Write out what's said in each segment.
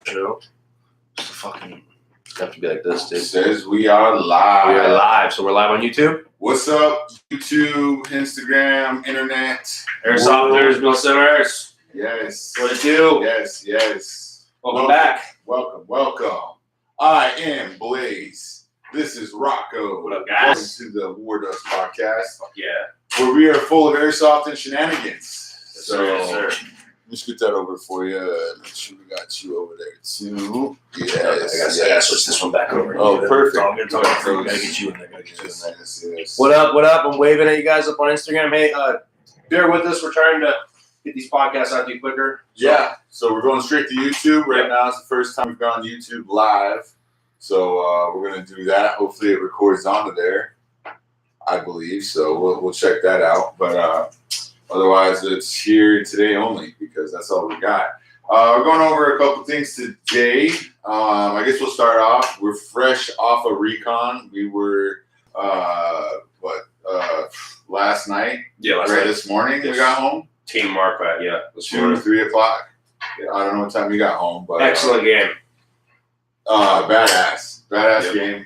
Show. Fucking have to be like this, dude. It says we are live. We are live, so we're live on YouTube. What's up, YouTube, Instagram, internet, Airsofters, Bill Cerberus. Yes. What it do? Yes. Welcome back. Welcome. I am Blaze. This is Rocco. What up, guys? Welcome to the Warducks Podcast. Fuck yeah. Where we are full of airsoft and shenanigans. Yes, sir. Let me scoot that over for you. Make sure we got you over there too. Yes. I gotta switch this one back over. Oh, perfect. I'm gonna gotta get you in there. Yes. What up? I'm waving at you guys up on Instagram. Hey, bear with us. We're trying to get these podcasts out to you quicker. So we're going straight to YouTube right now. It's the first time we've gone YouTube live. So we're gonna do that. Hopefully it records onto there. I believe so. We'll check that out. But otherwise, it's here and today only because that's all we got. We're going over a couple things today. I guess we'll start off. We're fresh off of Recon. We were last night? Yeah, last night. This morning we got home. Team Marquette, yeah. 2 or 3 o'clock. Yeah, I don't know what time you got home, but excellent game. Badass game.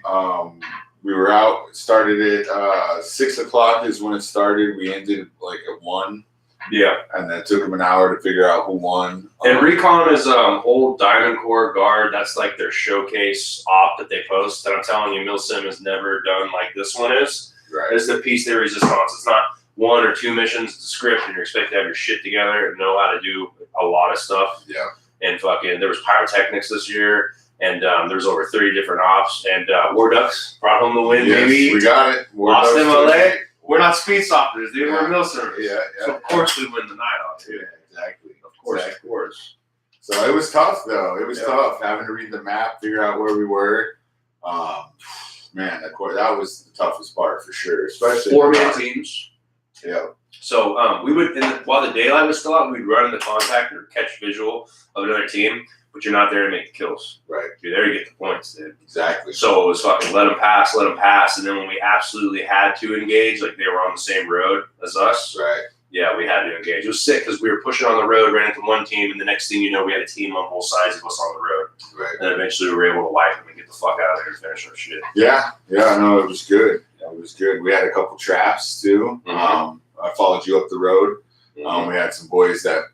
We were out. Started at 6 o'clock is when it started. We ended like at 1. Yeah, and then it took them an hour to figure out who won. And Recon is old Diamond Core guard. That's like their showcase op that they post. And I'm telling you, Milsim has never done like this one is. Right. It's the piece de resistance. It's not 1 or 2 missions. It's a script, and you're expected to have your shit together and know how to do a lot of stuff. Yeah. And there was pyrotechnics this year. And there was over 30 different ops. And Warducks brought home the win, baby. We got it. Lost in LA. We're not speed softers, dude. We're Milsim. Yeah. So of course we win the night off, dude. Yeah, exactly. Of course. So it was tough, though. It was tough having to read the map, figure out where we were. Man, that was the toughest part for sure. Especially 4-man teams. Yeah. So we would, while the daylight was still out, we'd run into contact or catch visual of another team. But you're not there to make the kills. Right. You're there to get the points, dude. Exactly. So it was fucking let them pass. And then when we absolutely had to engage, like they were on the same road as us. Right. Yeah, we had to engage. It was sick because we were pushing on the road, ran into one team, and the next thing you know, we had a team on both sides of us on the road. Right. And eventually we were able to wipe them and get the fuck out of there and finish our shit. Yeah, no, it was good. We had a couple traps, too. Mm-hmm. I followed you up the road. Mm-hmm. We had some boys that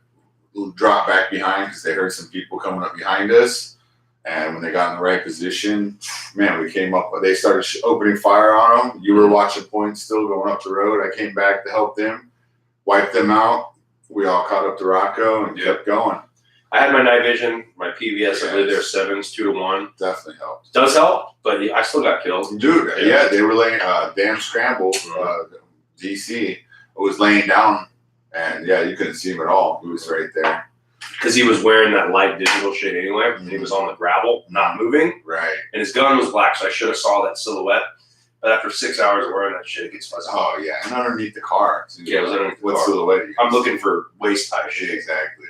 dropped back behind because they heard some people coming up behind us. And when they got in the right position, man, we came up. They started opening fire on them. You were watching points still going up the road. I came back to help them, wiped them out. We all caught up to Rocco and kept going. I had my night vision, my PVS. I believe they were 7s, 2-1. Definitely helped. Does help, but I still got killed. Dude, yeah they were laying damn scramble. DC was laying down. And yeah, you couldn't see him at all. He was right there. Because he was wearing that light digital shit anyway. Mm-hmm. And he was on the gravel, not moving. Right. And his gun was black, so I should have saw that silhouette. But after 6 hours of wearing that shit, it gets fuzzy. Oh, yeah. And underneath the car. Yeah, it was underneath the car. What silhouette? I'm looking for waist high shit. Exactly.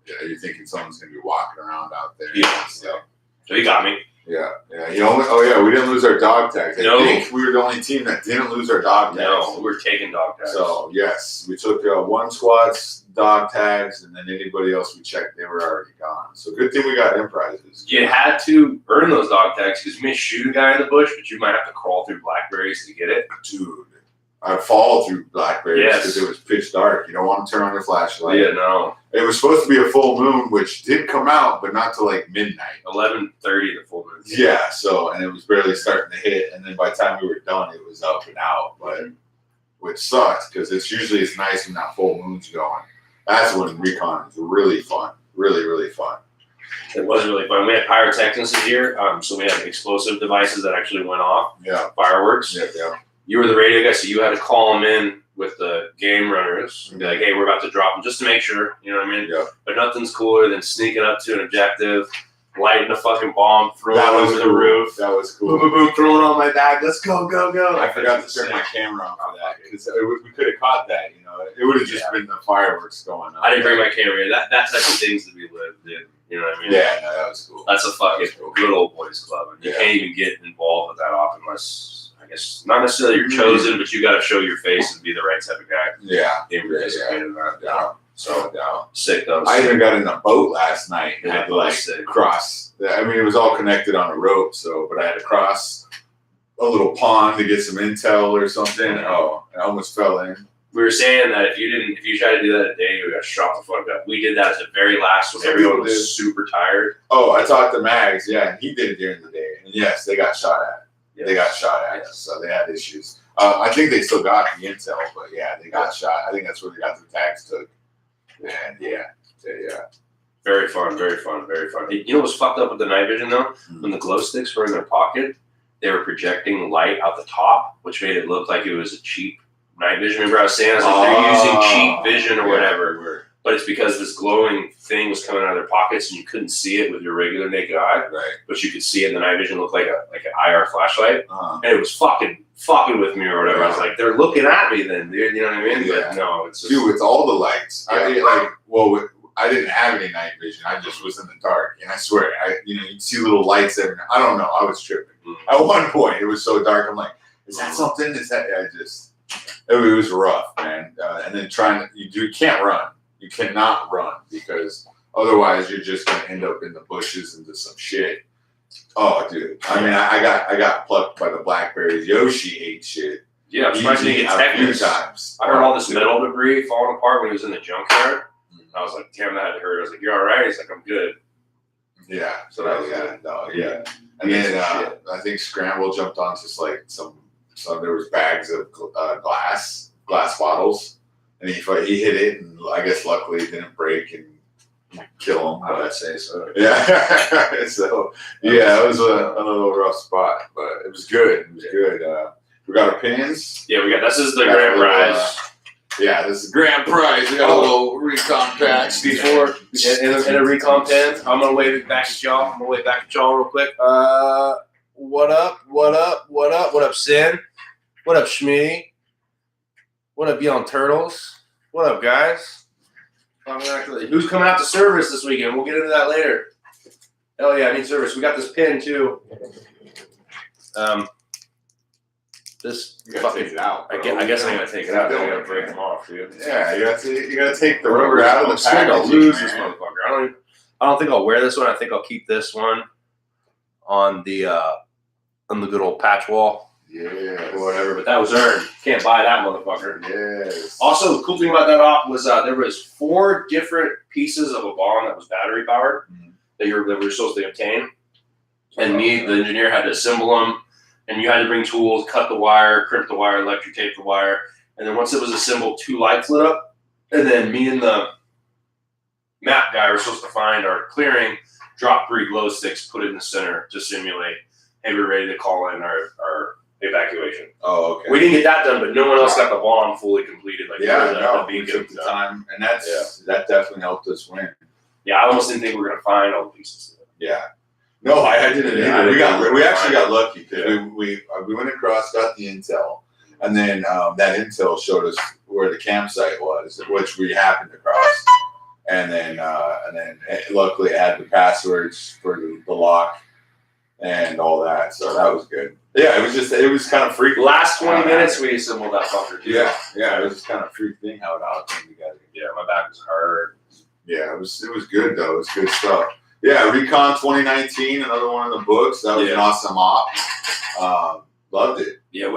Yeah, you're thinking someone's going to be walking around out there. Yeah. So he got me. Yeah. We didn't lose our dog tags. I think we were the only team that didn't lose our dog tags. No, we were taking dog tags. So, yes, we took one squad's dog tags, and then anybody else we checked, they were already gone. So, good thing we got them prizes. You had to earn those dog tags because you may shoot a guy in the bush, but you might have to crawl through blackberries to get it. Dude, I fall through blackberries because it was pitch dark. You don't want to turn on your flashlight. Yeah, no. It was supposed to be a full moon, which did come out, but not till like midnight. 11:30 the full moon. Yeah, and it was barely starting to hit, and then by the time we were done, it was up and out, which sucks because it's nice when that full moon's going. That's when Recon is really fun, really, really fun. It was really fun. We had pyrotechnics here, so we had explosive devices that actually went off. Yeah. Fireworks. Yeah. You were the radio guy, so you had to call them in with the game runners and be like, hey, we're about to drop them, just to make sure, you know what I mean? Yeah. But nothing's cooler than sneaking up to an objective, lighting a fucking bomb, throwing it over the roof. That was cool. Boom, boom, boom, throwing it on my back. Let's go. I forgot to turn my camera on for that because we could have caught that, It would have just been the fireworks going on. I didn't bring my camera in. That type of things to be lived in. You know what I mean? Yeah, no, that was cool. That's a fucking good old boys club. And you can't even get involved with that often unless, I guess, not necessarily you're chosen, but you got to show your face and be the right type of guy. Yeah. In that. So sick though. I even got in a boat last night and had to like cross. I mean, it was all connected on a rope, but I had to cross a little pond to get some intel or something. Oh, I almost fell in. We were saying that if you tried to do that a day, you got shot the fuck up. We did that at the very last when everyone was super tired. Oh, I talked to Mags, yeah, and he did it during the day. And yes, they got shot at. Yes. They got shot at, so they had issues. I think they still got the intel, but yeah, they got shot. I think that's where they got the tags took. And yeah. Very fun, very fun, very fun. You know what's fucked up with the night vision though? When the glow sticks were in their pocket, they were projecting light out the top, which made it look like it was a cheap night vision. Remember I was saying, they're using cheap vision or whatever. But it's because this glowing thing was coming out of their pockets and you couldn't see it with your regular naked eye. Right. But you could see it in the night vision look like an IR flashlight. And it was fucking with me or whatever. I was like, they're looking at me then, dude. You know what I mean? Yeah. But no, it's just... Dude, it's all the lights. I didn't have any night vision. I just was in the dark. And I swear, you'd see little lights every night. I don't know. I was tripping. At one point, it was so dark. I'm like, is that something? Is that... It was rough, man. And then you can't run. You cannot run because otherwise you're just gonna end up in the bushes into some shit. Oh, dude. I mean, I got plucked by the blackberries. Yoshi ate shit. Yeah, I'm surprised he didn't get tetanus. I heard all this metal debris falling apart when he was in the junkyard. I was like, damn, that had to hurt. I was like, you're all right? He's like, I'm good. Yeah. So that was good. No, yeah. And then I think Scramble jumped onto just like some there was bags of glass bottles. And he hit it, and I guess luckily it didn't break and kill him. I would say so. Yeah. So yeah, it was a little rough spot, but it was good. It was good. We got our pins. Yeah, this is the grand prize. This is the grand prize. We got a little Recon packs before in a Recon pin. I'm gonna wave it back at y'all. Real quick. What up? What up, Sin? What up, Schmitty? What up, Young Turtles? What up, guys? Who's coming out to Cerberus this weekend? We'll get into that later. Hell yeah, I need Cerberus. We got this pin too. You gotta take it out. I guess I gotta take it out. I gotta break them off, dude. Yeah, you gotta take the rubber out of the package. I'll lose this motherfucker. I don't think I'll wear this one. I think I'll keep this one on the good old patch wall. Yeah, or whatever, but that was earned. Can't buy that motherfucker. Yes. Also, the cool thing about that op was there was 4 different pieces of a bomb that was battery powered that we were supposed to obtain, and me, the engineer, had to assemble them, and you had to bring tools, cut the wire, crimp the wire, electric tape the wire, and then once it was assembled, 2 lights lit up, and then me and the map guy were supposed to find our clearing, drop 3 glow sticks, put it in the center to simulate, hey, we're ready to call in our evacuation. Oh, okay. We didn't get that done, but no one else got the bomb fully completed. We took the time, and that definitely helped us win. Yeah, I almost didn't think we were gonna find all the pieces. Yeah. No, I didn't either. We actually got lucky because we went across, got the intel, and then that intel showed us where the campsite was, which we happened to cross, and then luckily it had the passwords for the lock and all that, so that was good. Yeah, it was kind of freaky. Last 20 minutes we assembled that fucker too. Yeah, it was just kind of freak thing how it all came together. Yeah, my back was hurt. Yeah, it was good though. It was good stuff. Yeah, Recon 2019, another one in the books. That was an awesome op. Loved it. Yeah,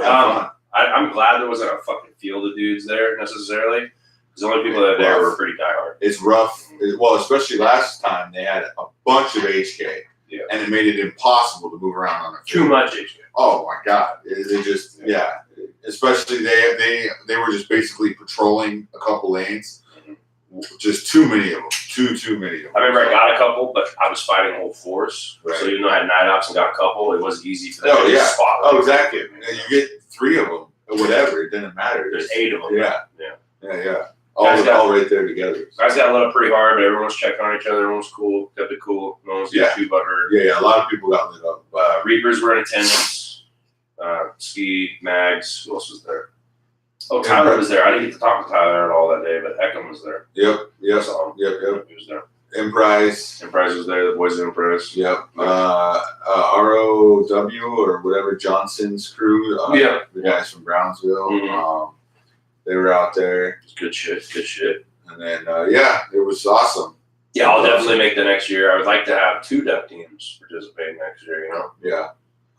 I'm glad there wasn't a fucking field of dudes there necessarily. Because the only people that there were pretty diehard. It's rough. Well, especially last time they had a bunch of HK. Yeah. And it made it impossible to move around on it. Too much HK. Oh my God! It just Especially they were just basically patrolling a couple lanes. Just too many of them. Too many of them. I remember I got a couple, but I was fighting whole force. Right. So even though I had night ops and got a couple, it wasn't easy for them to spot them. Oh, exactly. You get 3 of them or whatever. It didn't matter. There's 8 of them. Yeah. All right there together. Guys got lit up pretty hard, but everyone was checking on each other. Everyone was cool. Kept it cool. No one was getting too butthurt. Yeah. A lot of people got lit up. Reapers were in attendance. Ski, Mags. Who else was there? Oh, Tyler was there. I didn't get to talk to Tyler at all that day, but Eckham was there. Yep. He was there. Emprise was there. The boys of Emprise. Yep. ROW or whatever, Johnson's crew. The guys from Brownsville. They were out there. Good shit. And then, it was awesome. Yeah, I'll definitely make the next year. I would like to have 2 duck teams participate next year, Yeah.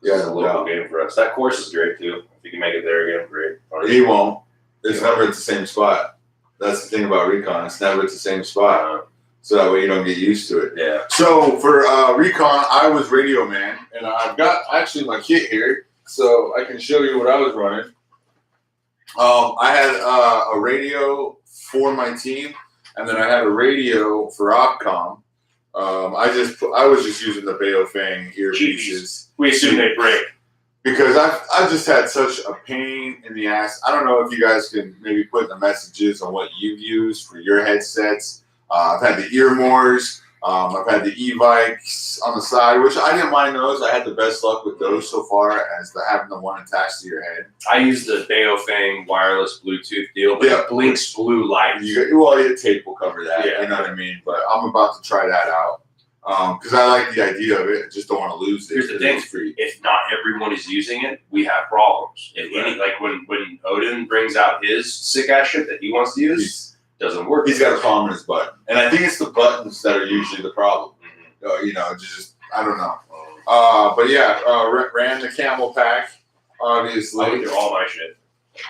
It's a local game for us. That course is great, too. If you can make it there again, great. He won't. It's never at the same spot. That's the thing about Recon. It's never at the same spot. So that way you don't get used to it. Yeah. So for Recon, I was radio man. And I've got actually my kit here. So I can show you what I was running. I had a radio for my team. And then I had a radio for OpCom. I was just using the Baofeng earpieces. We assume they break. Because I've just had such a pain in the ass. I don't know if you guys can maybe put in the messages on what you've used for your headsets. I've had the Earmores. I've had the e-bikes on the side, which I didn't mind those. I had the best luck with those so far as having the one attached to your head. I use the Baofeng wireless Bluetooth deal, but it blinks blue lights. Your tape will cover that. Yeah. You know what I mean? But I'm about to try that out. Because I like the idea of it. I just don't want to lose it. Here's the thing: if not everyone is using it, we have problems. If like when Odin brings out his sick ass shit that he wants to use, doesn't work. He's got a problem in his button, and I think it's the buttons that are usually the problem. Just I don't know. But yeah, ran the camel pack. Obviously, I went through all my shit.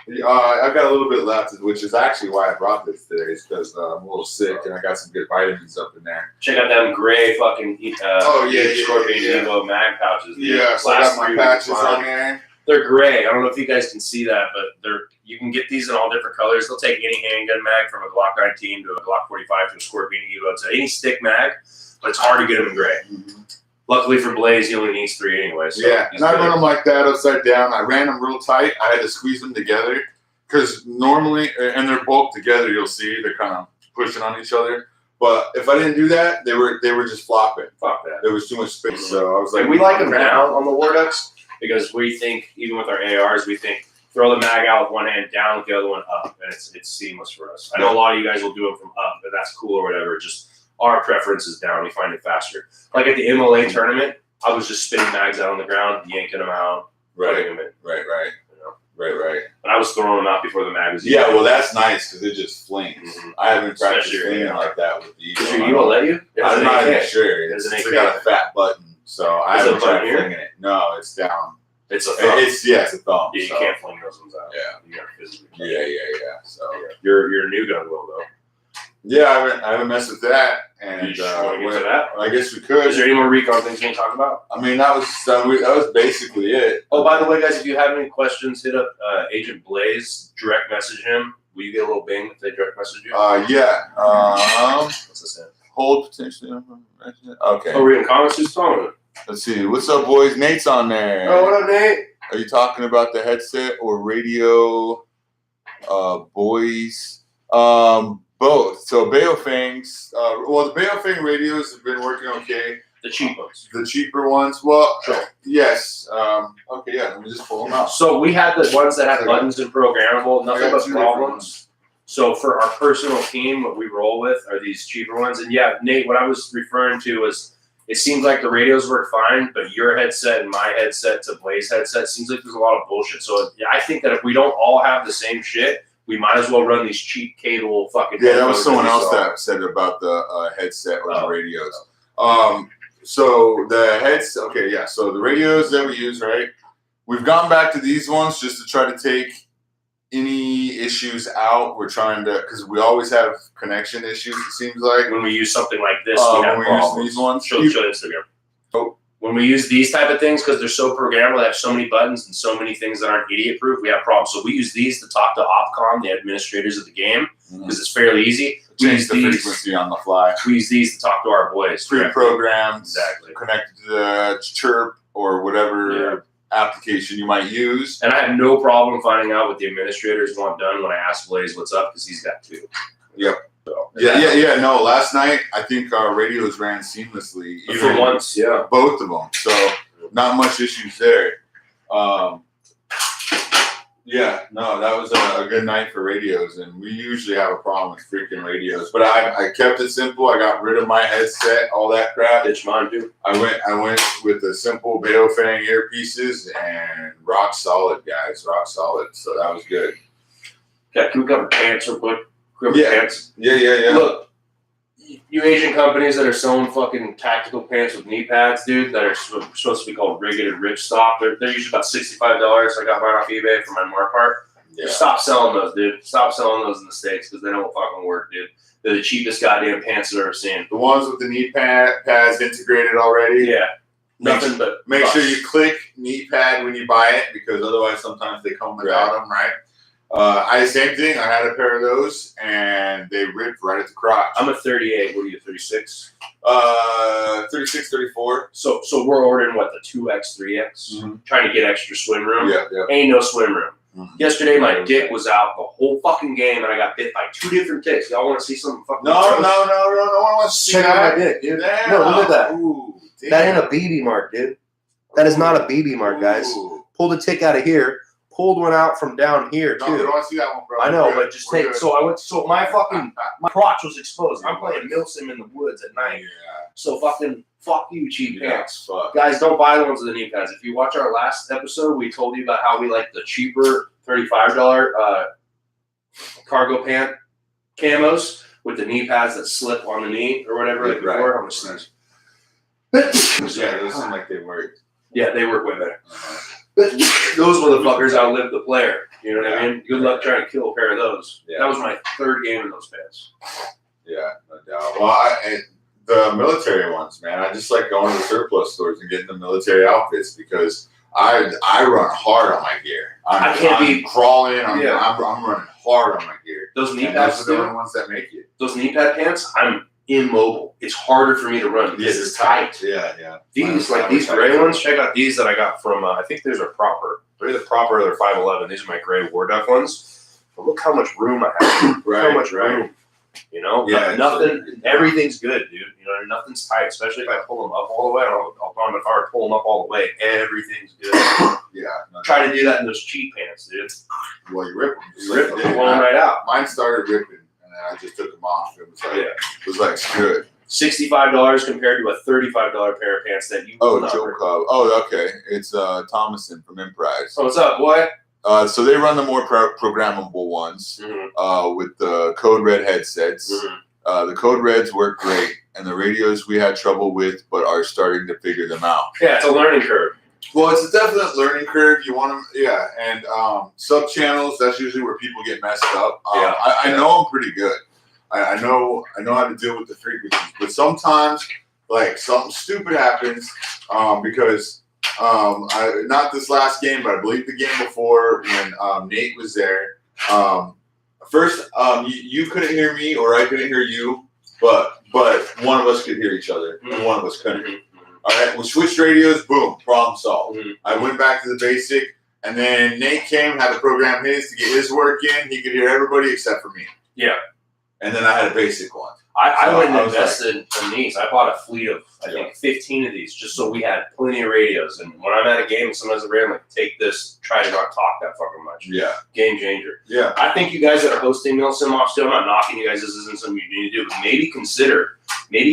I've got a little bit left, which is actually why I brought this today. Is because I'm a little sick and I got some good vitamins up in there. Check out them gray fucking Scorpion Evo mag pouches. Yeah, so I got my patches on there. They're gray. I don't know if you guys can see that, but you can get these in all different colors. They'll take any handgun mag from a Glock 19 to a Glock 45 to a Scorpion Evo to any stick mag, but it's hard to get them in gray. Mm-hmm. Luckily for Blaze, he only needs 3 anyway. So and I run them like that upside down. I ran them real tight. I had to squeeze them together because normally, and they're bulked together, you'll see they're kind of pushing on each other. But if I didn't do that, they were just flopping. Fuck that. There was too much space. So I was like, we like them down on the Warducks because we think, even with our ARs, we think throw the mag out with one hand down with the other one up, and it's seamless for us. I know a lot of you guys will do it from up, and that's cool or whatever. Just our preference is down. We find it faster. Like at the MLA tournament, I was just spinning mags out on the ground, yanking them out, putting them in. Right. Right. And I was throwing them out before the mag was Yeah, well, that's nice because it just flings. Mm-hmm. I haven't practiced flinging like that with the Evo. Does your Evo let you? I'm not even sure. It's got a fat button, so I haven't tried flinging it. No, it's down. It's a thumb. It's a thumb. Yeah, you can't fling those ones out. Yeah. You got to physically. Yeah. So your new gun will though. Yeah, I haven't messed with that. And you want to get to that? I guess we could. Is there any more Recon things you can talk about? I mean, that was basically it. Oh, by the way, guys, if you have any questions, hit up Agent Blaze. Direct message him. Will you get a little bing if they direct message you? Yeah. What's this in? Hold potentially. Okay. Oh, reading comments. Who's calling it? Let's see. What's up, boys? Nate's on there. Oh, what up, Nate? Are you talking about the headset or radio, boys? Both. So Baofeng's, the Baofeng radios have been working okay. The cheap ones. The cheaper ones. Well, sure. Yes. Okay, yeah. Let me just pull them out. So we had the ones that had buttons and programmable, nothing but problems. So for our personal team, what we roll with are these cheaper ones. And yeah, Nate, what I was referring to was it seems like the radios work fine, but your headset and my headset to Blaze headset seems like there's a lot of bullshit. So I think that if we don't all have the same shit, we might as well run these cheap cable fucking. Yeah, that was someone else that said about the headset or the radios. So the heads. Okay, yeah. So the radios that we use, right? We've gone back to these ones just to try to take any issues out. We're trying to, because we always have connection issues. It seems like when we use something like this, we have problems. Use these ones. Show Instagram. Oh. When we use these type of things, because they're so programmable, they have so many buttons and so many things that aren't idiot-proof, we have problems. So we use these to talk to Opcom, the administrators of the game, because it's fairly easy. Change the frequency on the fly. We use these to talk to our boys. Pre-programmed, exactly. Connected to the chirp or whatever application you might use. And I have no problem finding out what the administrators want done when I ask Blaze what's up, because he's got 2. Yep. So, yeah. No, last night I think our radios ran seamlessly. For once, yeah. Both of them. So not much issues there. That was a good night for radios, and we usually have a problem with freaking radios. But I kept it simple. I got rid of my headset, all that crap. It's mine too. I went with the simple Baofeng earpieces, and rock solid, guys, rock solid. So that was good. Okay, can we cover pants real quick? grip pants. Yeah. Look, you Asian companies that are selling fucking tactical pants with knee pads, dude, that are supposed to be called rigged and ripstop. They're usually about $65. I got mine off eBay for my Mark part. Yeah. Stop selling those, dude. Stop selling those in the States because they don't fucking work, dude. They're the cheapest goddamn pants I've ever seen. The ones with the knee pads integrated already. Yeah. Nothing but make sure you click knee pad when you buy it because otherwise sometimes they come without them, right? Same thing. I had a pair of those and they ripped right at the crotch. I'm a 38. What are you, 36? 36, 34. So we're ordering what, the 2X, 3X? Trying to get extra swim room. Yeah. Ain't no swim room. Yesterday my dick was out the whole fucking game and I got bit by 2 different ticks. Y'all want to see something fucking No one wants to see Check that. out my dick, dude. Damn. No, look at that. Ooh, That ain't a BB mark, dude. That is not a BB mark, guys. Ooh. Pulled a tick out of here. Pulled one out from down here No, you too. don't want to see that one, bro. I know, We're but good. just We're take. good. So my crotch was exposed. I'm playing Milsim in the woods at night. Yeah. So fuck you, cheap pants. Fuck. Guys, don't buy the ones with the knee pads. If you watch our last episode, we told you about how we like the cheaper $35 cargo pant camos with the knee pads that slip on the knee or whatever. Like Right. before. I'm gonna sneeze. Yeah, those seem like they work. Yeah, they work way better. Those motherfuckers outlived the player. You know what I mean? Good luck trying to kill a pair of those. Yeah. That was my 3rd game in those pants. Yeah, no doubt. Well, the military ones, man. I just like going to the surplus stores and getting the military outfits because I run hard on my gear. I'm crawling. I'm running hard on my gear. Those knee And pads, those are the only ones that make it. those knee pad pants, I'm immobile. It's harder for me to run because it's tight. Yeah. These gray ones, check out these that I got from, I think these are proper. They're either proper or they're 511. These are my gray Warduck ones. But look how much room I have. How much room. You know? Yeah, nothing, everything's good, dude. You know, nothing's tight, especially if I pull them up all the way. I'll on the car, pull them up all the way. Everything's good. Yeah. Try to do that in those cheap pants, dude. Well, you rip them. You rip them, pull them right out. Mine started ripping, and then I just took them off. It was like good. $65 compared to a $35 pair of pants that you. Oh, Joe Cobb. Oh, okay. It's Thomason from Emprise. So what's up, boy? So they run the more programmable ones with the Code Red headsets. The Code Reds work great, and the radios we had trouble with, but are starting to figure them out. Yeah, it's a learning curve. Well, it's a definite learning curve. You want them, and sub channels. That's usually where people get messed up. I know I'm pretty good. I know how to deal with the frequencies, but sometimes like something stupid happens because. Not this last game, but I believe the game before when Nate was there. First, you couldn't hear me or I couldn't hear you, but one of us could hear each other and one of us couldn't. All right, we switched radios. Boom, problem solved. I went back to the basic, and then Nate came, had to program his to get his work in. He could hear everybody except for me. Yeah. And then I had a basic one. I went and invested in these. I bought a fleet of, I think, 15 of these just so we had plenty of radios. And when I'm at a game and sometimes I'm like, take this, try to not talk that fucking much. Yeah. Game changer. Yeah. I think you guys that are hosting Milsim off still, I'm not knocking you guys, this isn't something you need to do, but maybe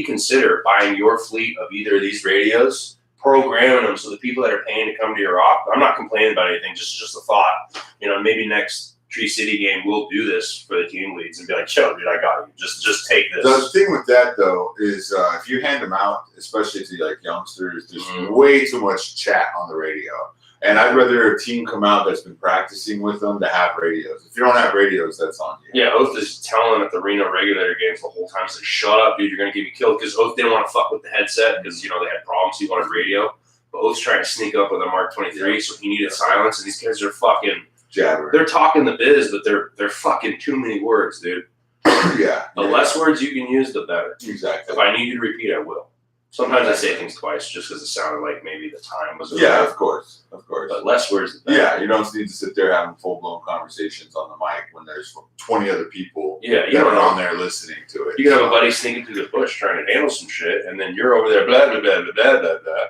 consider buying your fleet of either of these radios, programming them so the people that are paying to come to your op, I'm not complaining about anything, just a thought. You know, maybe next Tree City game, we'll do this for the team leads and be like, yo, dude, I got you. Just take this. The thing with that, though, is if you hand them out, especially to like youngsters, there's way too much chat on the radio. And I'd rather a team come out that's been practicing with them to have radios. If you don't have radios, that's on you. Yeah, Oath is telling at the Reno regulator games the whole time, say, shut up, dude, you're going to get me killed. Because Oath didn't want to fuck with the headset because, you know, they had problems. He wanted radio. But Oath's trying to sneak up with a Mark 23, so he needed silence. And these guys are fucking... Jabber. They're talking the biz, but they're fucking too many words, dude. Yeah. The less words you can use, the better. Exactly. If I need you to repeat, I will. Sometimes I say things twice just because it sounded like maybe the time was over. Yeah, of course. But less words, the better. Yeah, you don't need to sit there having full-blown conversations on the mic when there's 20 other people that are on there listening to it. You can have a buddy sneaking through the bush trying to handle some shit, and then you're over there, blah, blah, blah, blah, blah, blah, blah.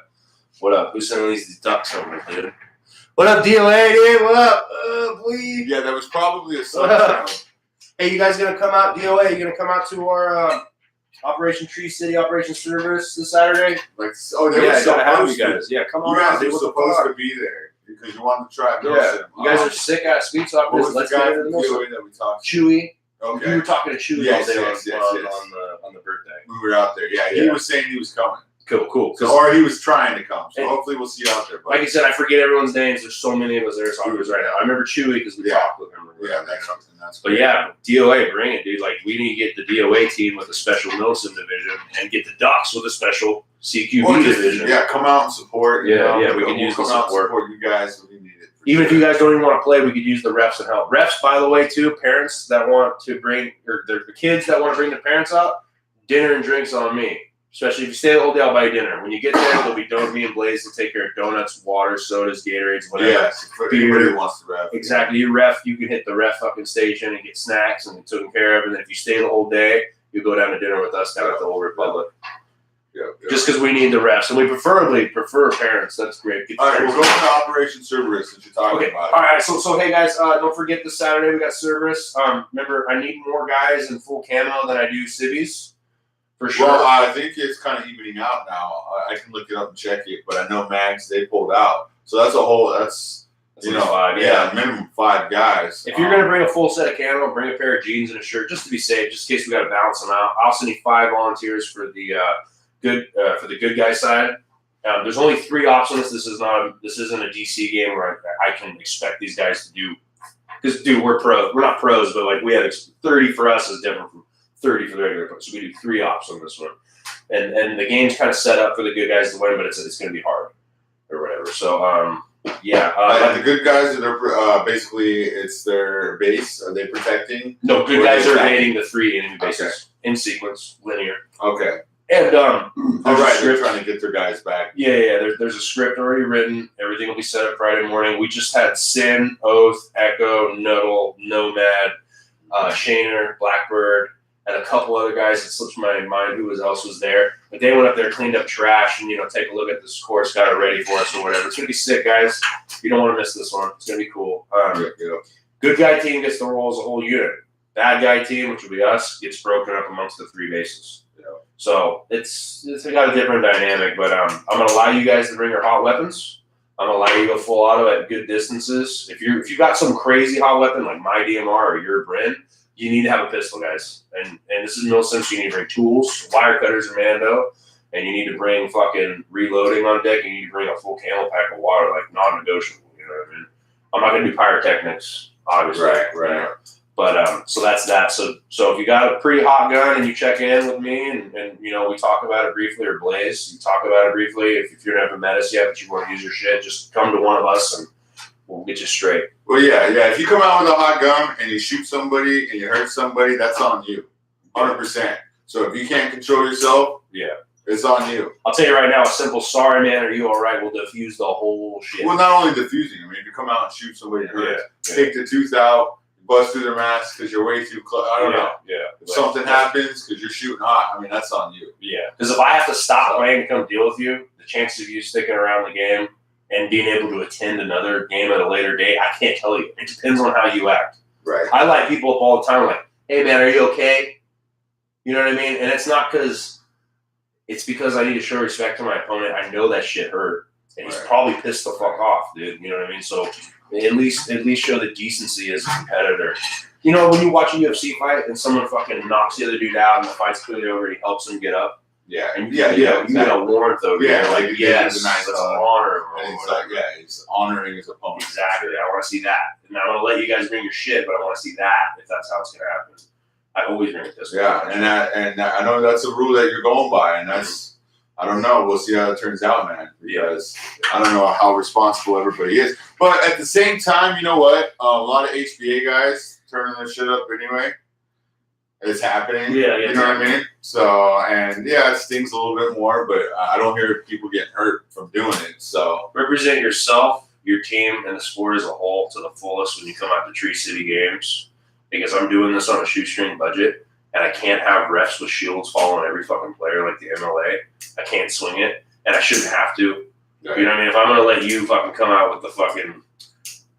What up? Who's sending these ducks over, dude? What up, DOA, dude? What up? Please. Yeah, that was probably a sub-channel. Hey, you guys gonna come out, DOA? You gonna come out to our Operation Tree City, Operation Cerberus this Saturday? Like, oh, they were supposed to. Yeah, come You on guys out. were supposed to be there because you wanted to try. Yeah, you guys are sick ass speed talkers. What was Let's the guy get into from the DOA that we talked to? Chewy. Okay. We were talking to Chewy Yes, all day yes, on the birthday. We were out there. Yeah, he was saying he was coming. Cool. So, or he was trying to come. So hopefully we'll see you out there. Like I said, I forget everyone's names. There's so many of us airsofters right now. I remember Chewy because we talked with him. Yeah, that's but yeah, DOA, bring it, dude. Like, we need to get the DOA team with a special Milsim division and get the Ducks with a special CQB division. Yeah, come out and support. We can use the support. You guys, we need it. Even if you guys don't even want to play, we could use the refs and help. Refs, by the way, too, parents that want to bring, or the kids that want to bring their parents out, dinner and drinks on me. Especially if you stay the whole day, I'll buy you dinner. When you get there, there'll be me and Blaze will take care of donuts, water, sodas, Gatorades, whatever. Yes, everybody wants to ref. Exactly. You ref, you can hit the ref fucking station and get snacks and taken care of. And then if you stay the whole day, you go down to dinner with us down at the Old Republic. Just because we need the refs. And we prefer parents. That's great. All right, we'll go into Operation Cerberus since you're talking about it. All right, so hey guys, don't forget this Saturday we got Cerberus. Remember, I need more guys in full camo than I do civvies. For sure. Well, I think it's kind of evening out now. I can look it up and check it, but I know Mags, they pulled out. So that's five, minimum 5 guys. If you're going to bring a full set of camo, bring a pair of jeans and a shirt just to be safe, just in case we got to balance them out. I'll send you 5 volunteers for the good guy side. There's only 3 ops on this. This isn't a DC game where I can expect these guys to do. Because, dude, we're pros. We're not pros, but like we have 30 for us is different from 30 for the regular pros. So we do 3 ops on this one, and the game's kind of set up for the good guys to win, but it's going to be hard or whatever. So the good guys are basically it's their base. Are they protecting? No, good guys are evading the 3 enemy bases in sequence, linear. Okay. And all right, they're trying to get their guys back. Yeah. There's a script already written. Everything will be set up Friday morning. We just had Sin, Oath, Echo, Nuddle, Nomad, Shaner, Blackbird, and a couple other guys. It slips my mind who else was there. But they went up there, cleaned up trash, and take a look at this course, got it ready for us or whatever. It's gonna be sick, guys. You don't want to miss this one. It's gonna be cool. Good guy team gets the roll as a whole unit. Bad guy team, which will be us, gets broken up amongst the 3 bases. So it's got a different dynamic, but I'm gonna allow you guys to bring your hot weapons. I'm gonna allow you to go full auto at good distances. If you got some crazy hot weapon like my DMR or your bren, you need to have a pistol, guys. And this is no sense. You need to bring tools, wire cutters, and Mando, and you need to bring fucking reloading on deck. You need to bring a full camel pack of water, like non-negotiable. You know what I mean? I'm not gonna do pyrotechnics, obviously. Right. But so that's that. So if you got a pretty hot gun and you check in with me and we talk about it briefly, or Blaze, you talk about it briefly. If you haven't met us yet but you want to use your shit, just come to one of us and we'll get you straight. Well, yeah. If you come out with a hot gun and you shoot somebody and you hurt somebody, that's on you, 100%. So if you can't control yourself, it's on you. I'll tell you right now, a simple "sorry, man, are you all right?" will diffuse the whole shit. Well, not only diffusing. I mean, if you come out and shoot somebody and hurt, take the tooth out, bust through their mask because you're way too close. I don't know. If something happens because you're shooting hot, I mean, that's on you. Yeah. Because if I have to stop playing to come deal with you, the chances of you sticking around the game and being able to attend another game at a later date, I can't tell you. It depends on how you act. Right. I light people up all the time like, "Hey, man, are you okay?" You know what I mean? And it's not because it's because I need to show respect to my opponent. I know that shit hurt. And he's probably pissed the fuck off, dude. You know what I mean? So at least show the decency as a competitor. When you watch a UFC fight and someone fucking knocks the other dude out and the fight's clearly over, he helps him get up. Yeah. And you get a warmth over there. Like, yes, it's a nice honor. And it's like, he's honoring his opponent. Exactly. I want to see that. And I'm going to let you guys bring your shit, but I want to see that if that's how it's going to happen. I always bring it this way. Yeah, and I know that's a rule that you're going by, and that's, I don't know. We'll see how it turns out, man, because I don't know how responsible everybody is. But at the same time, you know what? A lot of HBA guys turning their shit up anyway. It's happening. Yeah. You know what I mean? So, and it stings a little bit more, but I don't hear people getting hurt from doing it. So, represent yourself, your team, and the sport as a whole to the fullest when you come out to Tree City Games, because I'm doing this on a shoestring budget. And I can't have refs with shields following every fucking player like the MLA. I can't swing it, and I shouldn't have to. Right. You know what I mean? If I'm gonna let you fucking come out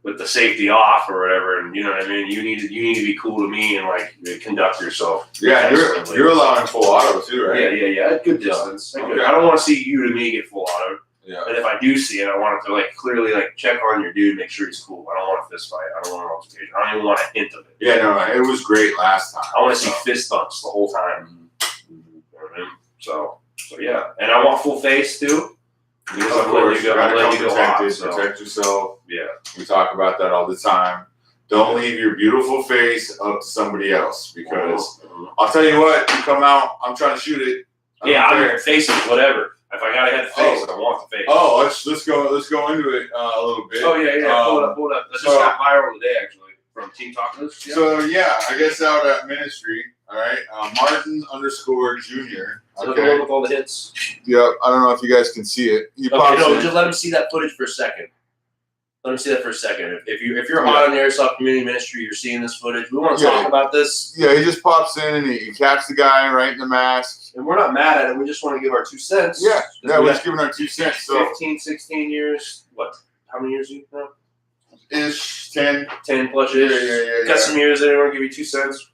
with the safety off or whatever, and you know what I mean, you need to be cool to me and like conduct yourself. Yeah, you're allowing full auto too, right? Yeah. At good distance. Okay. I don't want to see you to me get full auto. Yeah. And if I do see it, I want to like clearly like check on your dude, make sure he's cool. I don't want a fist fight. I don't want an altercation. I don't even want a hint of it. Yeah, no, it was great last time. I want to see fist bumps the whole time. You know what I mean? So yeah, and I want full face too. Because Of course, you gotta come protected, so. protect yourself. Yeah. We talk about that all the time. Don't leave your beautiful face up to somebody else because I'll tell you what, you come out, I'm trying to shoot it. Yeah, I'm your faces, whatever. If I gotta have the face, I want the face. Oh, let's go into it a little bit. Oh yeah. Pull it up. That just got viral today actually from Team Tacos. Yeah. So yeah, I guess out at ministry. All right, Martin_Jr. Okay. With all the hits. Yep. I don't know if you guys can see it. Just let him see that footage for a second. Let me see that for a second. If you're hot on the Airsoft Community Ministry, you're seeing this footage. We want to talk about this. Yeah, he just pops in and he caps the guy right in the mask. And we're not mad at it. We just want to give our 2 cents. Yeah, we're just giving our 2 cents. So 15, 16 years. What? How many years you know? Ish, 10. 10 plus years. Yeah. Got some years there. Want to give you 2 cents.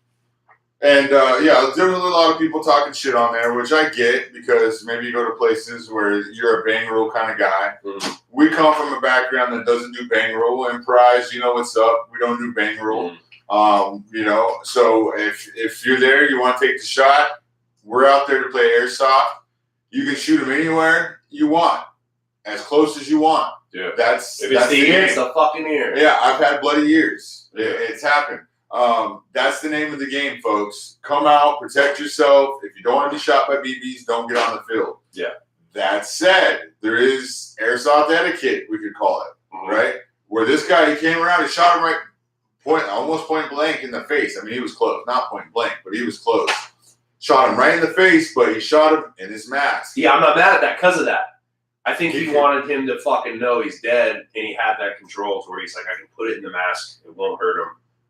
And there were a lot of people talking shit on there, which I get because maybe you go to places where you're a bang rule kind of guy. Mm-hmm. We come from a background that doesn't do bang rule, and Prize, you know what's up. We don't do bang rule. Mm-hmm. So if you're there, you want to take the shot. We're out there to play airsoft. You can shoot them anywhere you want, as close as you want. Yeah. That's if it's the ear, it's the fucking ear. Yeah, I've had bloody ears. Yeah. It's happened. That's the name of the game, folks. Come out, protect yourself. If you don't want to be shot by BBs, don't get on the field. Yeah. That said, there is airsoft etiquette, we could call it, right? Where this guy, he came around and shot him almost point blank in the face. I mean, he was close. Not point blank, but he was close. Shot him right in the face, but he shot him in his mask. Yeah, I'm not mad at that because of that. I think he wanted him to fucking know he's dead, and he had that control to where he's like, I can put it in the mask, it won't hurt him.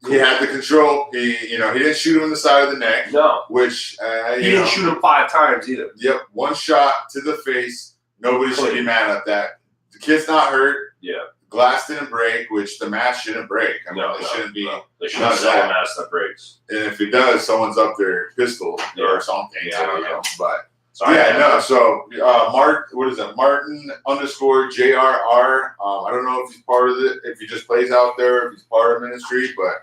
He had the control. He didn't shoot him in the side of the neck. No. Which he didn't shoot him 5 times either. Yep, 1 shot to the face. Nobody should be mad at that. The kid's not hurt. Yeah. Glass didn't break, which the mask shouldn't break. I mean, they shouldn't be. They shouldn't sell a mask that breaks. And if it does, someone's up their pistol or something. Yeah, I don't know. But sorry, So what is it? Martin_JRR. I don't know if he's part of it, if he just plays out there, if he's part of ministry, but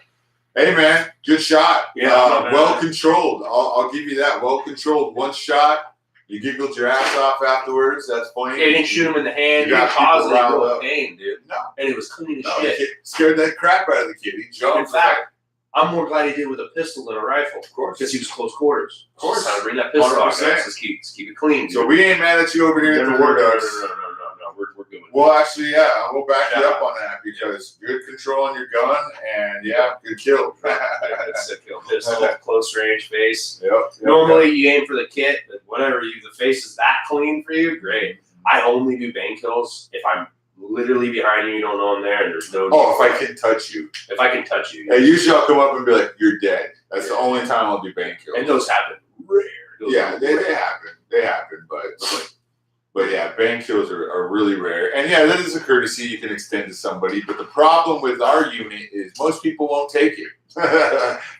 hey man, good shot. Yeah, well controlled. I'll give you that. Well controlled. 1 shot. You giggled your ass off afterwards. That's funny. Yeah, he didn't shoot him in the hand. He caused real pain, dude. No. And it was clean as shit. He scared that crap out of the kid. He jumped. In fact, I'm more glad he did with a pistol than a rifle. Of course. Because he was close quarters. Of course. How to bring that pistol out. 100%. Let's keep it clean. So we ain't mad at you over here at the Warducks. No. We're good with it. Well, actually, we'll back you up on that because good control on your gun and good kill. It's a kill. Pistol, close range face. Yep. Normally you aim for the kit, but whatever the face is that clean for you, great. I only do bang kills if I'm literally behind you don't know I'm there, and there's no. Oh, if I can touch you. If I can touch you. Yeah, usually I'll come up and be like, "You're dead." That's the only time I'll do bang kills. And those happen rare. They happen. They happen, but yeah, bang kills are really rare. And yeah, that is a courtesy you can extend to somebody. But the problem with our unit is most people won't take it.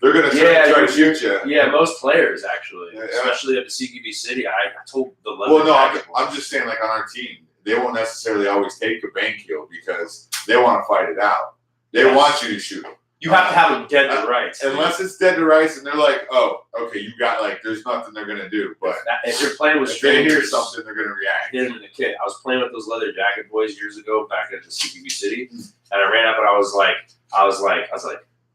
They're going to try to shoot you. Yeah, most players actually, especially at the CQB City. I told the leather. Well, no, I'm just saying, like on our team, they won't necessarily always take a bang kill because they want to fight it out. They want you to shoot them. You have to have them dead to rights. Unless it's dead to rights and they're like, oh, okay, you got there's nothing they're going to do. But if you're playing with strangers, strangers, something they're going to react. Hit him in the kit. I was playing with those leather jacket boys years ago back at the CQB City, and I ran up and I was like,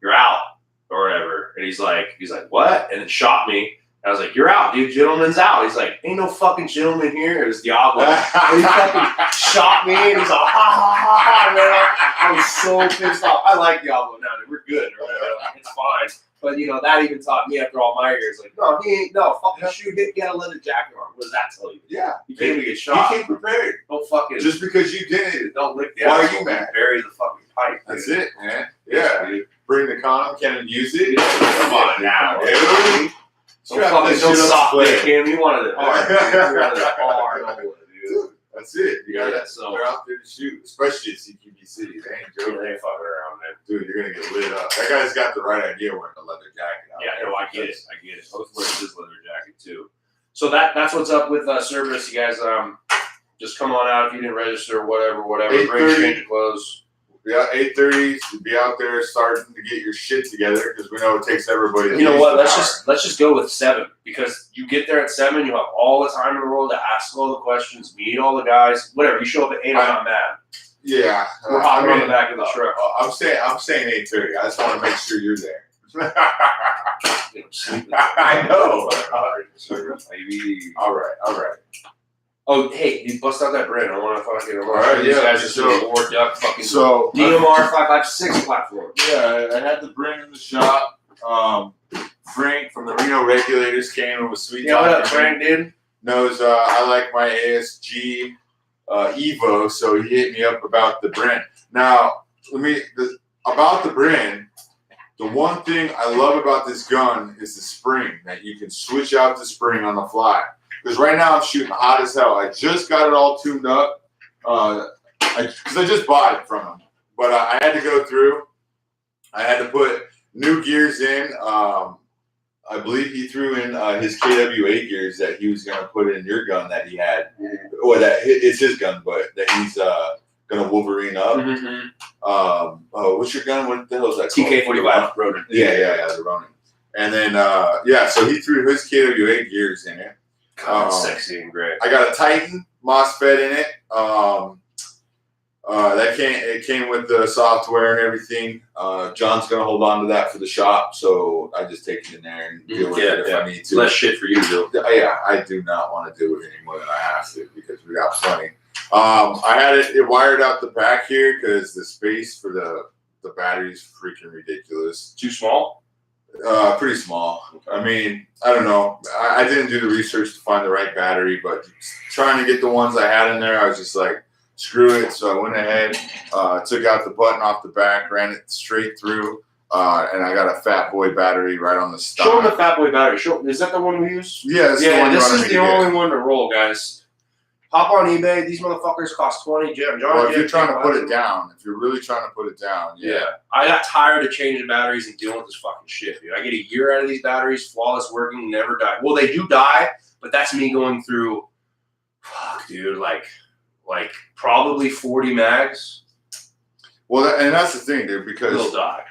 you're out or whatever. And he's like, what? And it shot me. I was like, you're out, dude. Gentleman's out. He's like, ain't no fucking gentleman here. It was Diablo. And he fucking shot me, and he's like, ha, ha, ha, ha. Man, I was so pissed off. I like Diablo now, dude. We're good. Or whatever. It's fine. But, that even taught me after all my years, like, no, he ain't, fucking shoot, get a leather jacket on. What does that tell you? Yeah. You came to get shot. You came prepared. Don't fucking. Just because you did it. Don't lick the Why asshole. are you mad? Bury the fucking pipe. That's dude. it, man. Yeah. Dude. Bring the condom, can use it. Come on now. Dude. Don't soft dick him. You wanted it hard. You wanted it hard. Dude, that's it. You got it. So they're out there to shoot, especially at CQB City. They ain't joking. They ain't fucking around, man. Dude, you're gonna get lit up. That guy's got the right idea wearing a leather jacket. Yeah, no, I get it. I was wearing his leather jacket too. So that's what's up with Cerberus, you guys. Just come on out if you didn't register, whatever. Bring 8:30. change of clothes. Yeah, 8:30. Be out there starting to get your shit together because we know it takes everybody. You know what? Let's just go with 7 because you get there at 7, you have all the time in the world to ask all the questions, meet all the guys, whatever. You show up at 8, I'm not mad. Yeah, we're hopping on the back of the truck. I'm saying 8:30. I just want to make sure you're there. I know. All right. Oh, hey, you bust out that brand. I want to fucking. All right, these yeah. guys are so Warducks fucking. So DMR 556 platform. Yeah, I had the brand in the shop. Frank from the Reno Regulators came and was sweet. Yeah, what up, Frank, dude? Knows I like my ASG Evo, so he hit me up about the brand. Now, about the brand. The one thing I love about this gun is the spring, that you can switch out the spring on the fly. Because right now I'm shooting hot as hell. I just got it all tuned up because I just bought it from him. But I had to go through. I had to put new gears in. I believe he threw in his KWA gears that he was going to put in your gun that he had. Or that it's his gun, but that he's going to Wolverine up. Mm-hmm. What's your gun? What the hell is that? TK-45 Ronin. Yeah, the Ronin. And then, so he threw his KWA gears in it. Sexy and great. I got a Titan MOSFET in it. It came with the software and everything. John's going to hold on to that for the shop, so I just take it in there and deal with it if I need to. Less shit for you to do. Yeah, I do not want to do it any more than I have to because we got plenty. I had it wired out the back here because the space for the battery's freaking ridiculous. Too small? Pretty small. I mean, I don't know. I didn't do the research to find the right battery, but trying to get the ones I had in there, I was just like, screw it. So I went ahead, took out the button off the back, ran it straight through, and I got a Fat Boy battery right on the stock. Show them the Fat Boy battery. Is that the one we use? Yeah, this is the only one to roll, guys. Hop on eBay. These motherfuckers cost $20. Well, if you're trying to put it down, if you're really trying to put it down, yeah. I got tired of changing batteries and dealing with this fucking shit, dude. I get a year out of these batteries, flawless working, never die. Well, they do die, but that's me going through, like probably 40 mags. Well, and that's the thing, dude, because they'll die.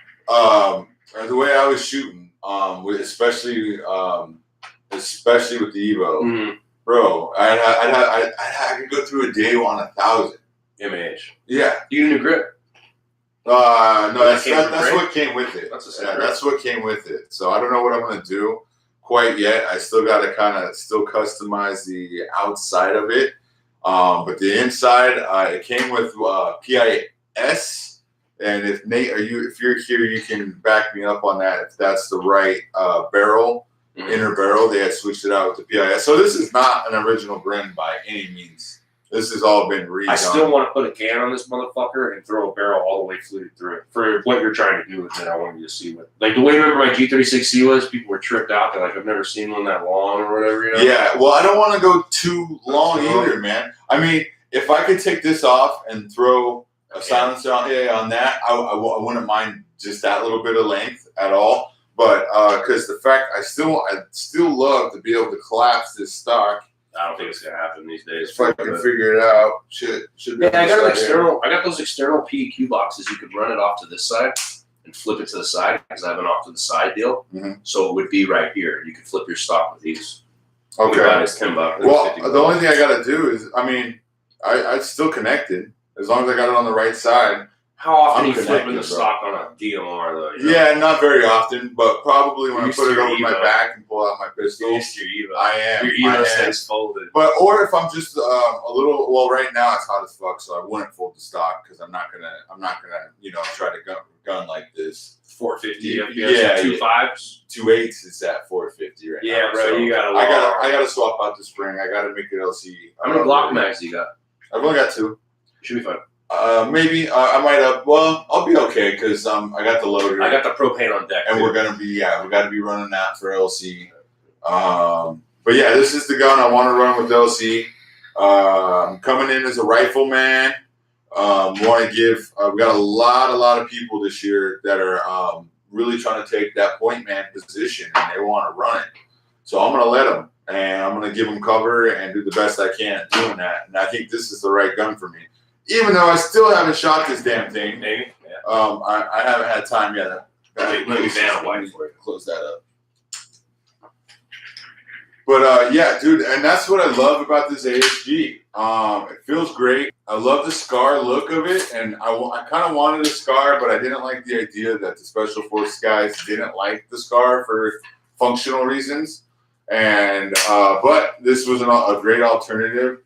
The way I was shooting, especially with the Evo. Mm-hmm. Bro, I could go through a day on 1,000 mAh. Yeah. You need a new grip. No, that's what came with it. That's what came with it. So I don't know what I'm gonna do quite yet. I still got to kind of customize the outside of it, but the inside it came with PIS. And if Nate, if you're here, you can back me up on that. If that's the right barrel. Mm-hmm. Inner barrel, they had switched it out with the PIS. So this is not an original Bren by any means. This has all been redone. I still want to put a can on this motherfucker and throw a barrel all the way fluted through it. For what you're trying to do with it, I want you to see what. Like the way remember my G36C was, people were tripped out. They're like, I've never seen one that long or whatever, you know? Yeah, well, I don't want to go too long either, man. I mean, if I could take this off and throw a silencer on that, I wouldn't mind just that little bit of length at all. But because the fact I still love to be able to collapse this stock. I don't think it's gonna happen these days. If I can figure it out, should be. Yeah, I got an external. I got those external PEQ boxes. You could run it off to this side and flip it to the side because I have an off to the side deal. Mm-hmm. So it would be right here. You could flip your stock with these. Okay. It's $10. Well, the only thing I got to do is, I mean, I still connected as long as I got it on the right side. How often are you flipping the stock on a DMR though? You know? Yeah, not very often, but probably when I put it over my back and pull out my pistol. You're used to your Evo. I am. Your Evo stays folded. Or if I'm just a little. Well, right now it's hot as fuck, so I wouldn't fold the stock because I'm not gonna try to gun like this. 450. Yeah, 2.5s. 2.8s is at 450 right now. Yeah, bro, so you got. I gotta swap out the spring. I gotta make it LC. How many Glock mags you got? I've only got 2. Should be fine. Maybe I might have. Well, I'll be okay because I got the loader. I got the propane on deck, and we're gonna be we got to be running that for LC. But yeah, this is the gun I want to run with LC. Coming in as a rifleman. Want to give. We got a lot of people this year that are really trying to take that point man position and they want to run it. So I'm gonna let them. and I'm going to give them cover and do the best I can at doing that. And I think this is the right gun for me. Even though I still haven't shot this damn thing. Maybe. Yeah. I haven't had time yet. Let me close that up. But yeah, dude, and that's what I love about this ASG. It feels great. I love the scar look of it, and I kind of wanted a scar, but I didn't like the idea that the Special Forces guys didn't like the scar for functional reasons. And but this was a great alternative.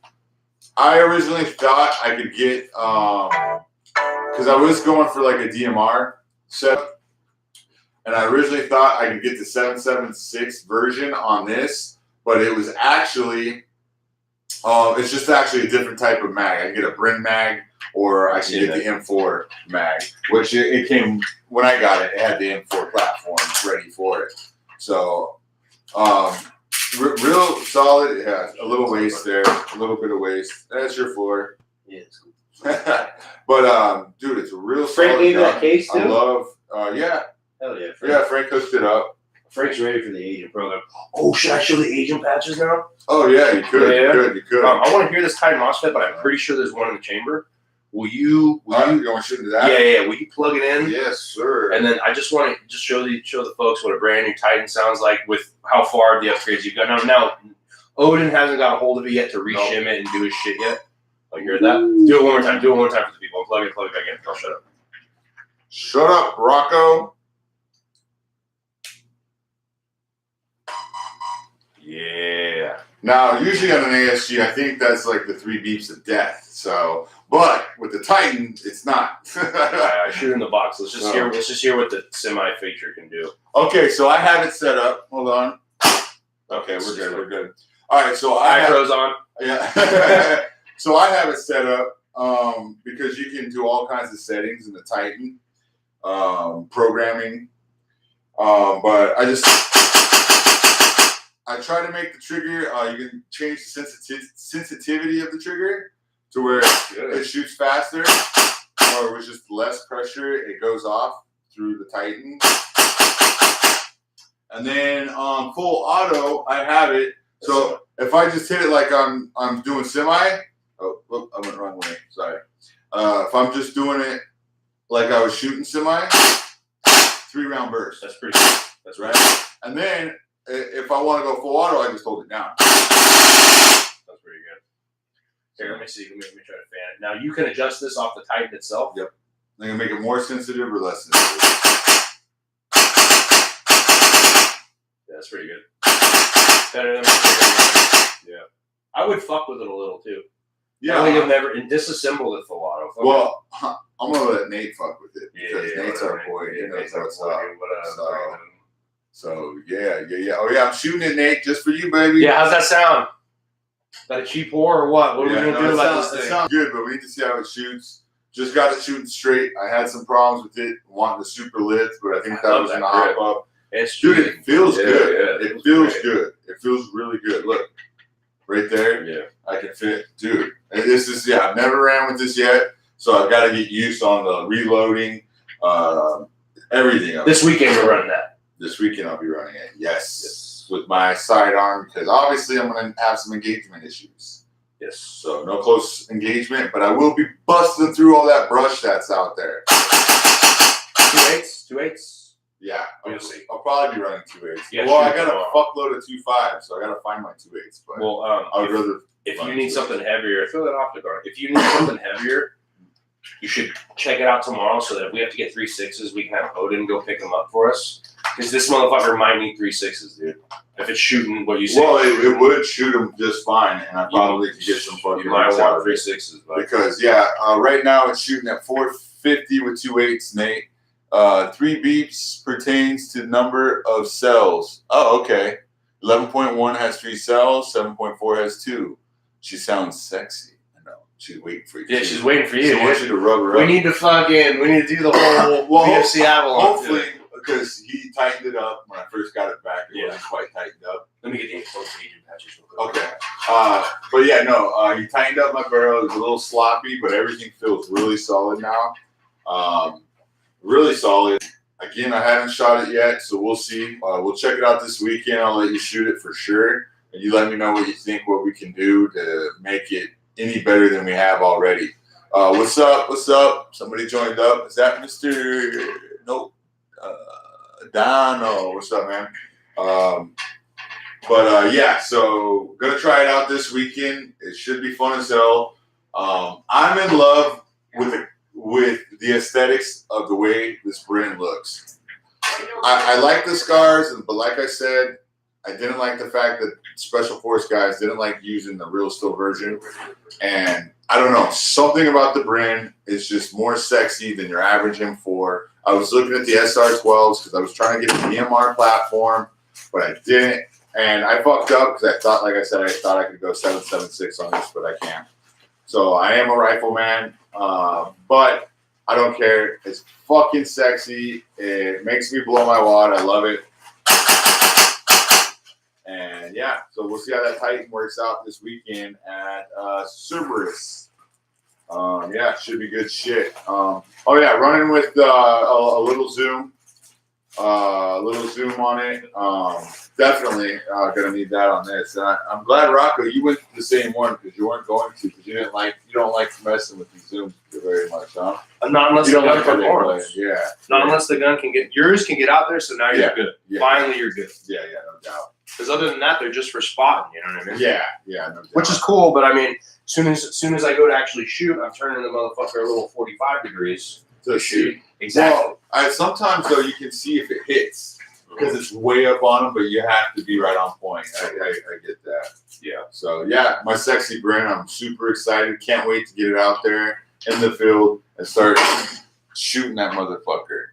I originally thought I could get because I was going for like a DMR setup, and I originally thought I could get the 7.76 version on this. But it was actually, it's just actually a different type of mag. I can get a bren mag, or I can get the M4 mag, which it came, when I got it, it had the M4 platform ready for it. So, real solid. It has a little waist there, a little bit of waist. That's your floor. Yeah, it's cool. But, dude, it's a real Frank solid gave you gun. that case, too? I love, yeah. Hell yeah, Frank. Yeah, Frank hooked it up. Frank's ready for the agent program. Oh, should I show the agent patches now? Oh, yeah, you could. Yeah. You could. I want to hear this Titan MOSFET, but I'm pretty sure there's one in the chamber. Will you want to shoot into that? Yeah. Will you plug it in? Yes, sir. And then I just want to show the folks what a brand new Titan sounds like with how far the upgrades you've got. Now Odin hasn't got a hold of it yet to reshim it and do his shit yet. Oh, you heard that? Do it one more time. Do it one more time for the people. Plug it back in. I'll shut up. Shut up, Rocco. Yeah. Now, usually on an ASG, I think that's like the 3 beeps of death. So, but with the Titan, it's not. I shoot in the box. Let's just hear what the semi feature can do. Okay, so I have it set up. Hold on. Okay, we're good. All right, so Micro's on. Yeah. So I have it set up because you can do all kinds of settings in the Titan programming. But I try to make the trigger, you can change the sensitivity of the trigger to where it shoots faster, or with just less pressure, it goes off through the Titan. And then full auto, I have it. So if I just hit it like I'm doing semi, oh, whoop, I went the wrong way, sorry. If I'm just doing it like I was shooting semi, 3-round burst. That's pretty good. That's right. And then if I want to go full auto, I just hold it down. That's pretty good. Here, let me see. Let me try to fan it. Now, you can adjust this off the Titan itself. Yep. I can make it more sensitive or less sensitive. Yeah, that's pretty good. Better than yeah. I would fuck with it a little, too. Yeah. I think I've never disassembled it full auto. Well, I'm going to let Nate fuck with it. Because Nate's our boy. Yeah, He knows what's up. So, yeah. Oh, yeah, I'm shooting it, Nate, just for you, baby. Yeah, how's that sound? Is that a cheap whore or what? What are we going to do about this thing? It sounds good, but we need to see how it shoots. Just got it shooting straight. I had some problems with it, wanting the super lids, but I think that was going to hop up. Dude, it feels good. It feels good. It feels really good. Look, right there. Yeah. I can fit. Dude, this is, I've never ran with this yet, so I've got to get used on the reloading, everything. This weekend we're running that. This weekend I'll be running it. Yes. With my sidearm, because obviously I'm going to have some engagement issues. Yes. So no close engagement, but I will be busting through all that brush that's out there. 2.8s? Yeah. We'll see. I'll probably be running 2.8s. Yeah, well, I got a fuckload of 2.5s, so I got to find my 2.8s. But well, I would rather. If you need something heavier, throw that off the guard. If you need something heavier, you should check it out tomorrow so that if we have to get 3.6s, we can have Odin go pick them up for us. Because this motherfucker might need 3.6s, dude. If it's shooting what you say. Well, it would shoot them just fine, and I probably could get some fucking. You might want 3.6s, but because right now it's shooting at 450 with 2.8s, Nate. 3 beeps pertains to number of cells. Oh, okay. 11.1 has 3 cells. 7.4 has 2. She sounds sexy. I know. She's waiting for you. Yeah, she's waiting for you. She wants you to rub her up. We need to do the whole VFC Avalon. Hopefully, because he tightened it up when I first got it back. It wasn't quite tightened up. Let me get the agent patches real quick. Okay. But yeah, no. He tightened up my barrel. It was a little sloppy, but everything feels really solid now. Really solid. Again, I haven't shot it yet, so we'll see. We'll check it out this weekend. I'll let you shoot it for sure. and you let me know what you think, what we can do to make it any better than we have already. What's up? What's up? Somebody joined up. Is that Mr. Nope. Dono? What's up, man? Yeah, so gonna try it out this weekend. It should be fun as hell. I'm in love with the aesthetics of the way this bren looks. I like the scars, but like I said, I didn't like the fact that Special Force guys didn't like using the real steel version. And I don't know, something about the bren is just more sexy than your average M4. I was looking at the SR12s because I was trying to get the DMR platform, but I didn't. And I fucked up because I thought, like I said, I thought I could go 7.76 on this, but I can't. So I am a rifleman, but I don't care. It's fucking sexy. It makes me blow my wad. I love it. And yeah, so we'll see how that Titan works out this weekend at Cerberus. Yeah, should be good shit. Running with a little zoom. On it. Definitely gonna need that on this. And I'm glad, Rocco, you went to the same one because you weren't going to because you don't like messing with these zooms very much, huh? Not unless the gun performs. Yeah. Not unless the gun can get out there. So now you're good. Yeah. Finally, you're good. Yeah, no doubt. Because other than that, they're just for spotting. You know what I mean? Yeah, no doubt. Which is cool, but I mean, as soon as I go to actually shoot, I'm turning the motherfucker a little 45 degrees to shoot. Exactly. Well, sometimes though you can see if it hits because it's way up on them, but you have to be right on point. I get that. Yeah. So yeah, my sexy bren. I'm super excited. Can't wait to get it out there in the field and start shooting that motherfucker.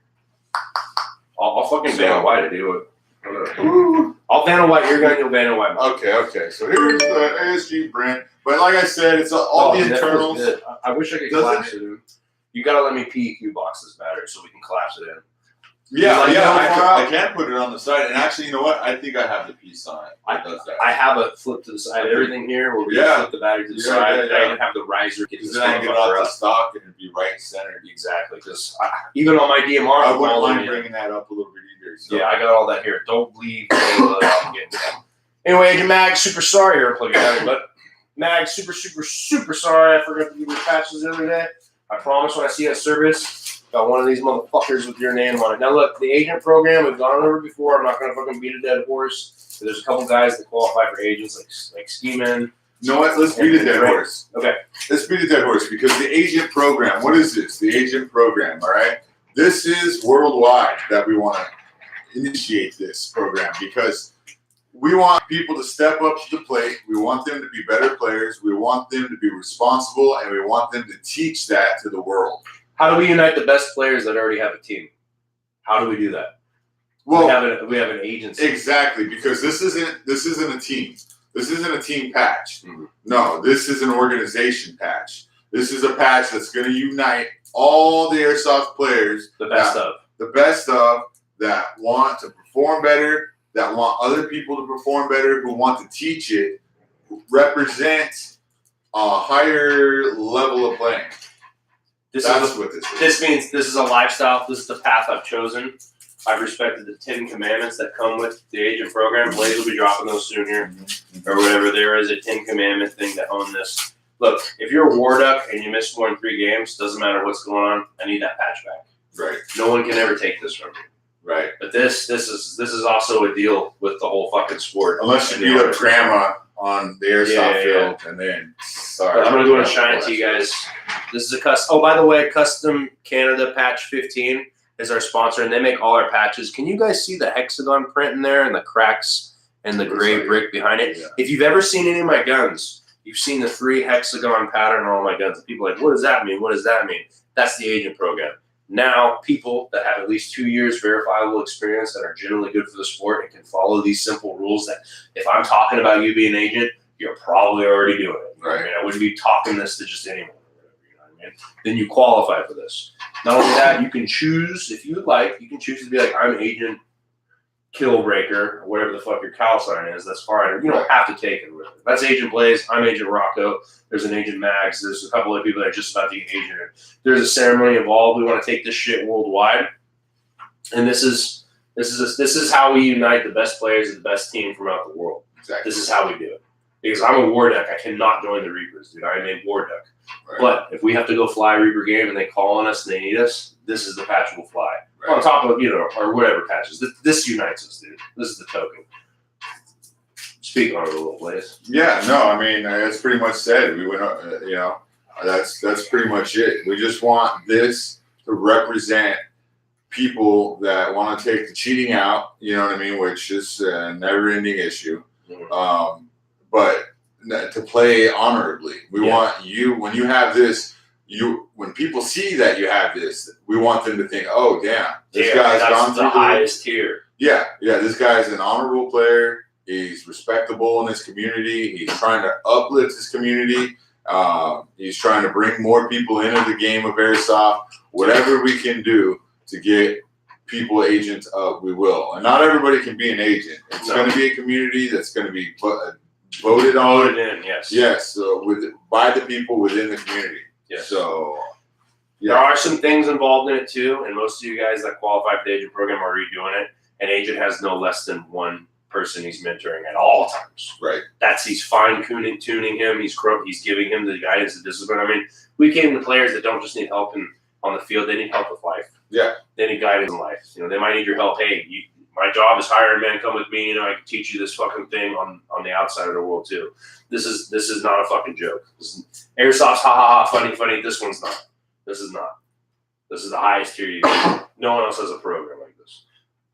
I'll fucking Vanna White to do it. I'll Vanna White your gun, you'll Vanna White mine. Okay. So here's the ASG bren. But like I said, it's all the internals. I wish I could collapse it in. You gotta let me PEQ box this battery so we can collapse it in. I can put it on the side. And actually, you know what? I think I have the piece on it. It does that. I have a flip to the side. Everything here where we flip the battery to the side. I even have the riser. Because then I get it off the stock and it'd be right centered. Exactly. Because even on my DMR, I wouldn't mind bringing that up a little bit either. So. Yeah, I got all that here. Don't leave. Anyway, Agent Mag, super sorry you're plugging that in, but Mag, super sorry. I forgot to give you patches the other day. I promise when I see a service, got one of these motherfuckers with your name on it. Now look, the agent program, we've gone over before. I'm not going to fucking beat a dead horse. But there's a couple guys that qualify for agents, like Ski Men. You know what? Let's beat a dead horse. Okay. Let's beat a dead horse because the agent program, what is this? The agent program, all right? This is worldwide that we want to initiate this program because we want people to step up to the plate. We want them to be better players. We want them to be responsible, and we want them to teach that to the world. How do we unite the best players that already have a team? How do we do that? Well, we have an agency. Exactly, because this isn't a team. This isn't a team patch. Mm-hmm. No, this is an organization patch. This is a patch that's going to unite all the airsoft players. The best of that want to perform better, that want other people to perform better, who want to teach it, represent a higher level of playing. That's what this is. This means this is a lifestyle. This is the path I've chosen. I've respected the 10 commandments that come with the agent program. Blaze will be dropping those soon here, or whatever. There is a 10 commandment thing to own this. Look, if you're a Warduck and you miss more than 3 games, doesn't matter what's going on. I need that patch back. Right. No one can ever take this from me. Right. But this is also a deal with the whole fucking sport. Unless you beat up grandma on the airsoft field, and then sorry. But I'm gonna go and shine it to you guys. This is a custom. Oh, by the way, Custom Canada Patch 15 is our sponsor, and they make all our patches. Can you guys see the hexagon print in there and the cracks and the gray brick behind it? Yeah. If you've ever seen any of my guns, you've seen the 3 hexagon pattern on all my guns. And people are like, what does that mean? What does that mean? That's the agent program. Now, people that have at least 2 years verifiable experience that are generally good for the sport and can follow these simple rules that if I'm talking about you being an agent, you're probably already doing it. Right. I mean, I wouldn't be talking this to just anyone. You know what I mean? Then you qualify for this. Not only that, you can choose, if you would like, you can choose to be like, I'm Agent Killbreaker, or whatever the fuck your call sign is. That's fine. You don't have to take it with it. That's Agent Blaze. I'm Agent Rocco. There's an Agent Max. There's a couple of people that are just about to get agent. There's a ceremony involved. We want to take this shit worldwide, and this is how we unite the best players and the best team from out the world. Exactly. This is how we do it. Because I'm a Warduck. I cannot join the Reapers, dude. I am a Warduck. Right. But if we have to go fly a Reaper game and they call on us and they need us, this is the patch we'll fly. Right. On top of, or whatever patches. This unites us, dude. This is the token. Speak on it a little, Blaze. Yeah, no, I mean, that's pretty much said. We went, that's pretty much it. We just want this to represent people that want to take the cheating out, you know what I mean, which is a never-ending issue. Mm-hmm. But to play honorably. We want you, when you have this, when people see that you have this, we want them to think, oh, damn, this guy's gone through the highest tier. Yeah, this guy's an honorable player. He's respectable in his community. He's trying to uplift his community. He's trying to bring more people into the game of Airsoft. Whatever we can do to get people agents up, we will. And not everybody can be an agent. It's going to be a community that's going to be voted on. Voted in, yes. Yes, so by the people within the community. Yes. So, there are some things involved in it too, and most of you guys that qualify for the agent program are redoing it. An agent has no less than one person he's mentoring at all times. Right. He's fine-tuning him. He's giving him the guidance and discipline. I mean, we came to players that don't just need help on the field. They need help with life. Yeah. They need guidance in life. They might need your help. Hey, my job is hiring men. Come with me. I can teach you this fucking thing on the outside of the world too. This is not a fucking joke. Airsoft's funny. This one's not. This is not. This is the highest tier you can. No one else has a program like this.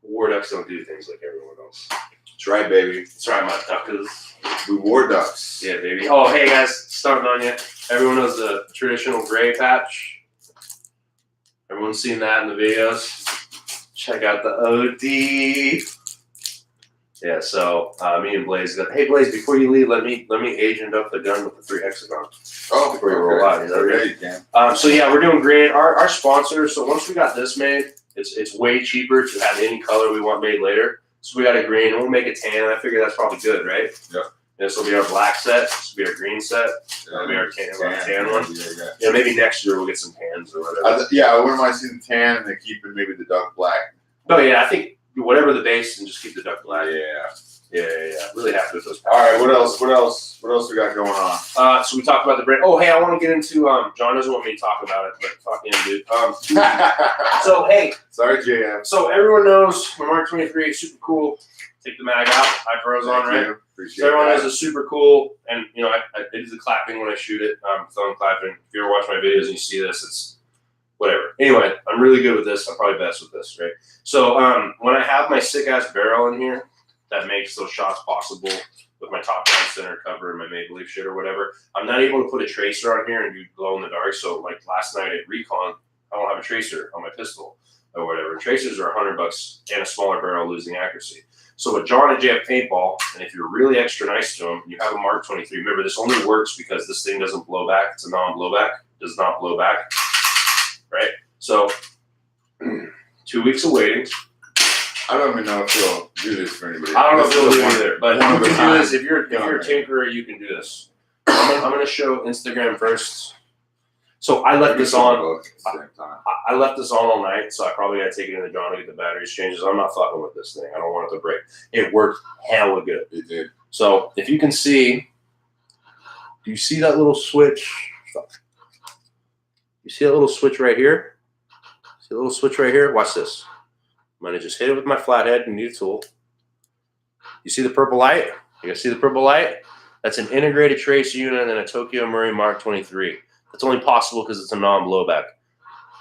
Warducks don't do things like everyone else. That's right, baby. That's right, my duckers. We Warducks. Yeah, baby. Oh, hey, guys. Starting on you. Everyone knows the traditional gray patch. Everyone's seen that in the videos. Check out the OD. Yeah, so me and Blaze go, hey, Blaze, before you leave, let me agent up the gun with the 3 hexagons. Oh, before you roll out. Yeah, you can. So, yeah, we're doing green. Our sponsor, so once we got this made, it's way cheaper to have any color we want made later. So we got a green, and we'll make a tan. I figure that's probably good, right? Yeah. This will be our black set. This will be our green set. That'll be our tan one. Yeah, maybe next year we'll get some tans or whatever. I wouldn't mind seeing the tan and then keeping maybe the duck black. Oh, yeah, I think whatever the base and just keep the duck black. Yeah. Really happy with those. All right, what else we got going on? So we talked about the brand. Oh, hey, I want to get into, John doesn't want me to talk about it, but fuck him, dude. So, hey. Sorry, JM. So everyone knows my Mark 23 is super cool. Take the mag out, high pros on, right? Appreciate So everyone that. knows it's super cool, and I do the clapping when I shoot it. Thumb clapping. If you ever watch my videos and you see this, it's whatever. Anyway, I'm really good with this. I'm probably best with this, right? So when I have my sick ass barrel in here that makes those shots possible with my top down center cover and my Maple Leaf shit or whatever, I'm not able to put a tracer on here and do glow in the dark. So like last night at Recon, I don't have a tracer on my pistol or whatever. Tracers are $100 and a smaller barrel losing accuracy. So with John and JF paintball, and if you're really extra nice to him, you have a Mark 23. Remember, this only works because this thing doesn't blow back. It's a non-blowback. Does not blow back. Right? So 2 weeks of waiting. I don't even know if he'll do this for anybody. I don't know if he'll do it either, but one you of a can do kind. this. If you're a tinkerer, you can do this. I'm going to show Instagram first. So I left this on. Both at the same time. I left this on all night, so I probably got to take it into John to get the batteries changed. I'm not fucking with this thing. I don't want it to break. It worked hella good. It did. So if you can see, do you see that little switch? You see that little switch right here? See a little switch right here? Watch this. I'm going to just hit it with my flathead and new tool. You see the purple light? You guys see the purple light? That's an integrated trace unit and a Tokyo Marine Mark 23. That's only possible because it's a non-blowback.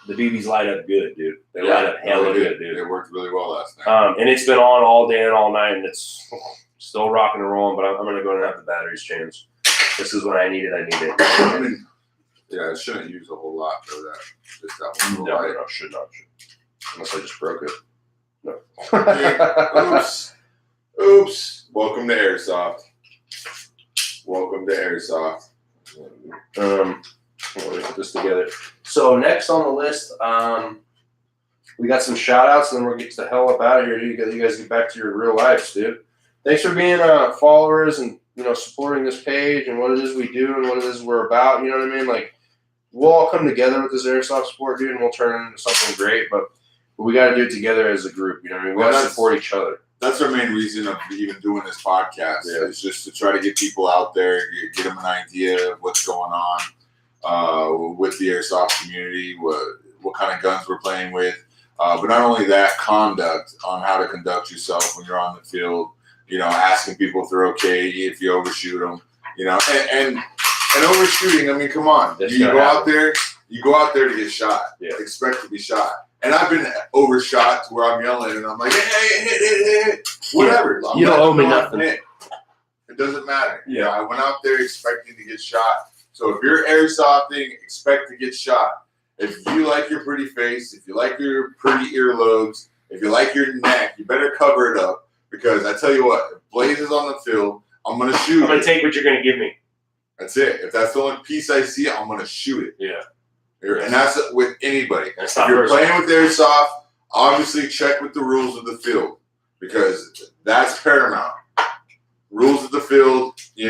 The BBs light up good, dude. They light up hella good, dude. It worked really well last night. And it's been on all day and all night, and it's still rocking and rolling, but I'm going to go and have the batteries changed. This is when I need it. I mean, yeah, it shouldn't use a whole lot for that. Just that one. No, should not. Unless I just broke it. No. Oops. Welcome to Airsoft. Let me put this together. So next on the list, we got some shout outs, and then we'll get the hell up out of here. You guys get back to your real lives, dude. Thanks for being followers and supporting this page and what it is we do and what it is we're about. You know what I mean? Like, we'll all come together with this airsoft sport, dude, and we'll turn it into something great. But we got to do it together as a group. You know what I mean? We got to support each other. that's our main reason of even doing this podcast. Yeah. Is just to try to get people out there, get them an idea of what's going on with the airsoft community, what kind of guns we're playing with. But not only that, conduct on how to conduct yourself when you're on the field. Asking people if they're okay, if you overshoot them. And overshooting. I mean, come on. You go out there to get shot. Yeah. Expect to be shot. And I've been overshot to where I'm yelling and I'm like, hey, whatever. You don't owe me nothing. It doesn't matter. Yeah. I went out there expecting to get shot. So if you're airsofting, expect to get shot. If you like your pretty face, if you like your pretty earlobes, if you like your neck, you better cover it up. Because I tell you what, if Blaze is on the field, I'm going to shoot I'm going to take what you're going to give me. That's it. If that's the only piece I see, I'm going to shoot it. Yeah. And that's with anybody. If you're playing with airsoft, obviously check with the rules of the field because that's paramount. Rules of the field, a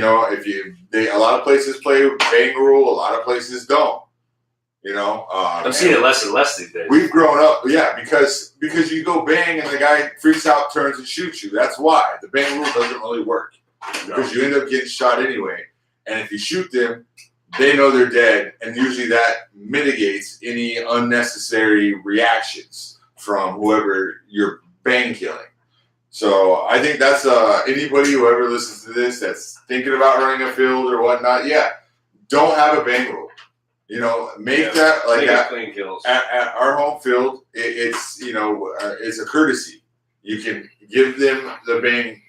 lot of places play bang rule, a lot of places don't. I'm seeing it less and less these days. We've grown up, because you go bang and the guy freaks out, turns and shoots you. That's why the bang rule doesn't really work because you end up getting shot anyway. And if you shoot them, they know they're dead, and usually that mitigates any unnecessary reactions from whoever you're bang killing. So I think that's anybody who ever listens to this that's thinking about running a field or whatnot. Yeah, don't have a bang rule. Make that like that. Clean kills. At our home field, it's a courtesy. You can give them the bang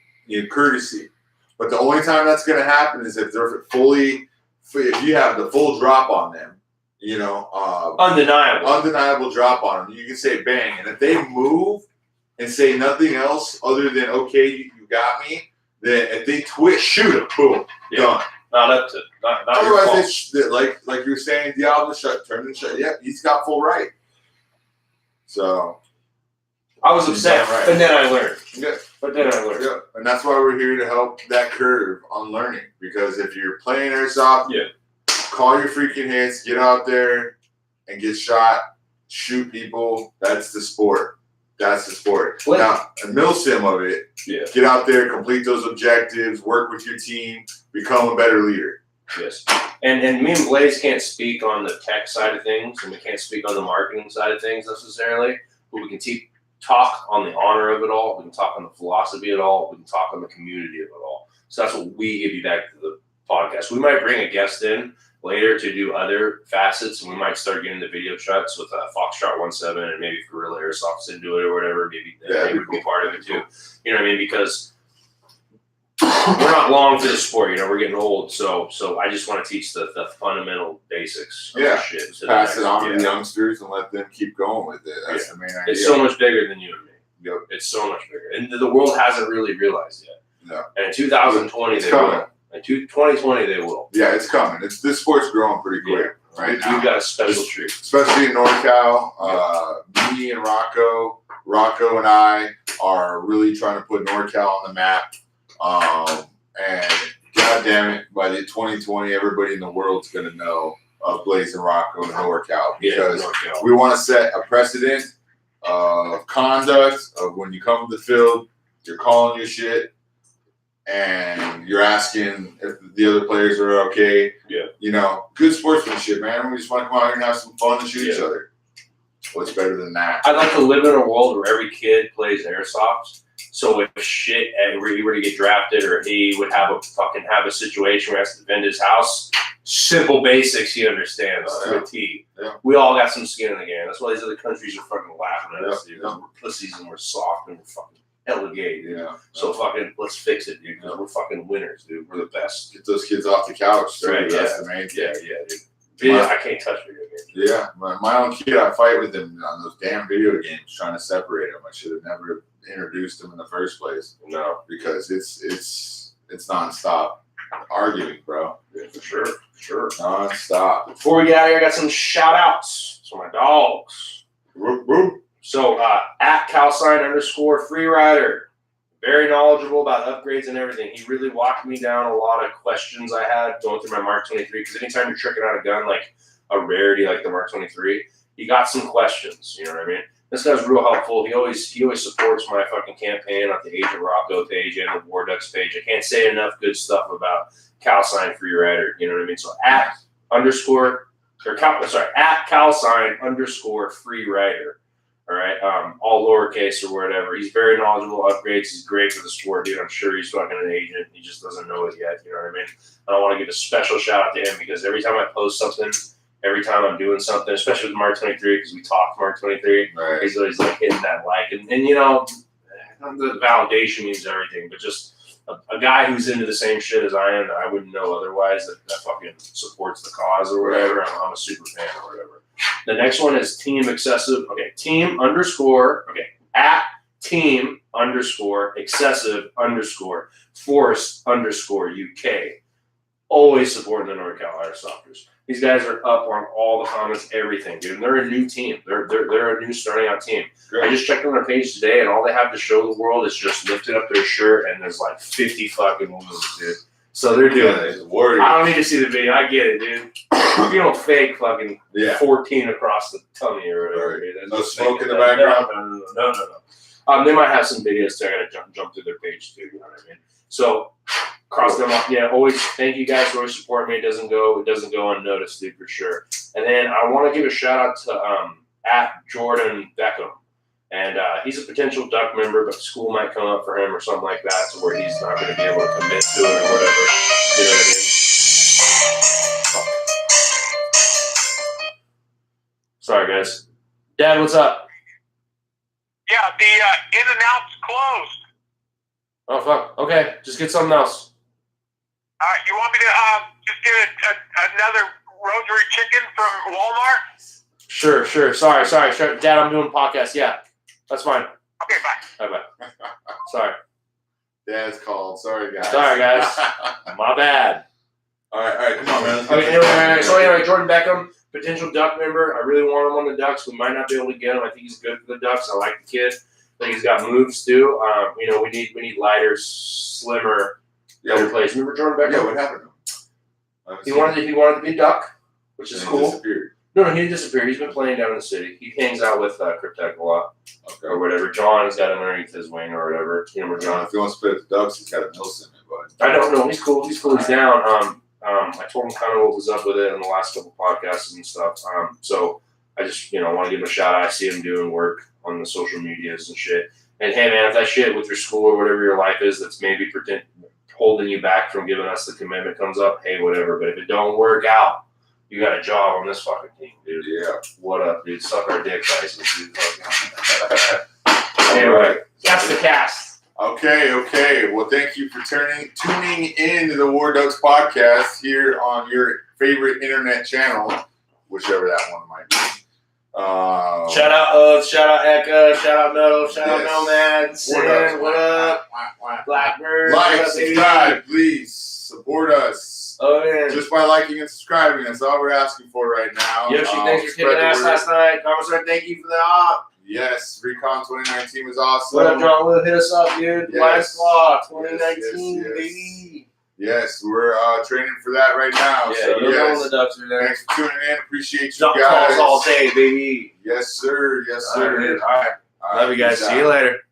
courtesy, but the only time that's going to happen is if they're if you have the full drop on them. Undeniable drop on them. You can say bang, and if they move and say nothing else other than okay, you got me, then if they twitch, shoot them. Boom, done. Not up to not Otherwise, like you were saying, Diablo turn and shut. Yep, he's got full right. So I was upset, right. but then I learned. Yeah. Yeah. And that's why we're here to help that curve on learning. Because if you're playing airsoft, call your freaking hits, get out there and get shot, shoot people. That's the sport. Now, a milsim of it, get out there, complete those objectives, work with your team, become a better leader. Yes. And me and Blaze can't speak on the tech side of things, and we can't speak on the marketing side of things necessarily, but we can talk on the honor of it all. We can talk on the philosophy of it all. We can talk on the community of it all. So that's what we give you back to the podcast. We might bring a guest in later to do other facets, and we might start getting the video shots with Foxtrot 17 and maybe if Guerrilla Airsoft's into it or whatever. Maybe they would be part of it too. You know what I mean? Because we're not long for the sport. We're getting old. So I just want to teach the fundamental basics of the shit. Pass it on to the youngsters and let them keep going with it. That's the main idea. It's so much bigger than you and me. Yep. It's so much bigger. And the world hasn't really realized yet. No. And in 2020, they will. In 2020, they will. Yeah, it's coming. This sport's growing pretty quick right now. We've got a special treat. Especially in NorCal. Me and Rocco and I are really trying to put NorCal on the map. And God damn it, by the 2020, everybody in the world's going to know of Blaze and Rocco and NorCal. Because we want to set a precedent of conduct of when you come to the field, you're calling your shit. And you're asking if the other players are okay. Yeah. Good sportsmanship, man. We just want to come out here and have some fun and shoot each other. What's better than that? I'd like to live in a world where every kid plays airsoft. So if shit he were to get drafted or he would have a situation where he has to defend his house, simple basics he understands to a T. Yeah. We all got some skin in the game. That's why these other countries are fucking laughing at us, dude. Yeah. We're pussies and we're soft and we're fucking hella gay, dude. Yeah. So let's fix it, dude, because we're fucking winners, dude. We're the best. Get those kids off the couch. Right, That's the main thing. Yeah, dude. I can't touch video games. Yeah, my own kid, I fight with him on those damn video games, trying to separate them. I should have never introduced him in the first place. No, because it's nonstop arguing, bro. Yeah, for sure. Nonstop. Before we get out of here, I got some shout outs. So my dogs. Whoop, whoop. So at @calsign_freerider, very knowledgeable about upgrades and everything. He really walked me down a lot of questions I had going through my Mark 23. Because anytime you're tricking out a gun like a rarity like the Mark 23, you got some questions. You know what I mean? This guy's real helpful. He always supports my fucking campaign on the Agent Rocco page and the Warducks page. I can't say enough good stuff about Calcine Free Rider. You know what I mean? So at Calcine _ Free Rider. All right, all lowercase or whatever. He's very knowledgeable. Upgrades. He's great for the sport, dude. I'm sure he's fucking an agent. He just doesn't know it yet. You know what I mean? And I want to give a special shout out to him because every time I post something, every time I'm doing something, especially with Mark 23, because we talked Mark 23, Right. he's always like hitting that like, and you know, the validation means everything, but just a guy who's into the same shit as I am that I wouldn't know otherwise that fucking supports the cause or whatever. I'm a super fan or whatever. The next one is Team Excessive. Okay, Team _ okay, at Team _ Excessive _ Force _ UK. Always supporting the NorCal Airsofters. These guys are up on all the comments, everything, dude. And they're a new team. They're a new starting out team. Great. I just checked on their page today, and all they have to show the world is just lifted up their shirt, and there's like 50 fucking wounds, dude. So they're doing it. I don't need to see the video. I get it, dude. You don't fake fucking 14 across the tummy or whatever, dude. No smoke in the background? No. They might have some videos too. I gotta jump through their page too, you know what I mean? So cross them off. Yeah, always thank you guys for always supporting me. It doesn't go unnoticed, dude, for sure. And then I want to give a shout out to at Jordan Beckham. And he's a potential duck member, but school might come up for him or something like that, to where he's not going to be able to commit to it or whatever. You know what I mean? Sorry, guys. Dad, what's up? Yeah, the In-N-Out's closed. Oh, fuck. Okay, just get something else. You want me to just get another rosary chicken from Walmart? Sure. Sorry. Dad, I'm doing a podcast. Yeah, that's fine. Okay, bye. Bye. Sorry. Dad's called. Sorry, guys. My bad. All right, come on, man. Okay, anyway, Jordan Beckham, potential Duck member. I really want him on the Ducks. We might not be able to get him. I think he's good for the Ducks. I like the kid. I think he's got moves too. You know, we need lighter, slimmer, better plays. Remember Jordan Beckham? Yeah, what happened to him? He wanted to be a Duck, which is cool. Disappeared. No, he didn't disappear. He's been playing down in the city. He hangs out with Cryptek a lot, or whatever. John has got him underneath his wing or whatever. You know, John. If you want to split the Ducks, he's got a Nilsson in it, but I don't know. He's cool. He's down. I told him kind of what was up with it in the last couple podcasts and stuff. So I just, want to give him a shout out. I see him doing work on the social medias and shit. And hey, man, if that shit with your school or whatever your life is that's maybe holding you back from giving us the commitment comes up, hey, whatever. But if it don't work out, you got a job on this fucking team, dude. Yeah. What up, dude? Suck our dick, guys. Anyway, that's the cast. Okay. Well, thank you for tuning in to the Warducks Podcast here on your favorite internet channel, whichever that one might be. Shout out Uggs, shout out Eka, shout out Metal, shout out Nomad, Sin, what up? Blackbird, like, subscribe, please support us. Oh man, just by liking and subscribing. That's all we're asking for right now. Yoshi, thanks for kicking ass last night. Commissar, thank you for the op. Yes, Recon 2019 was awesome. What up, John? Will hit us up, dude. Yes. Live Claw 2019, yes. baby. Yes, we're training for that right now. Yeah, so you're the Ducks are there. Thanks for tuning in. Appreciate you Duck guys. calls all day, baby. Yes, sir. All right. Love you guys. See you later.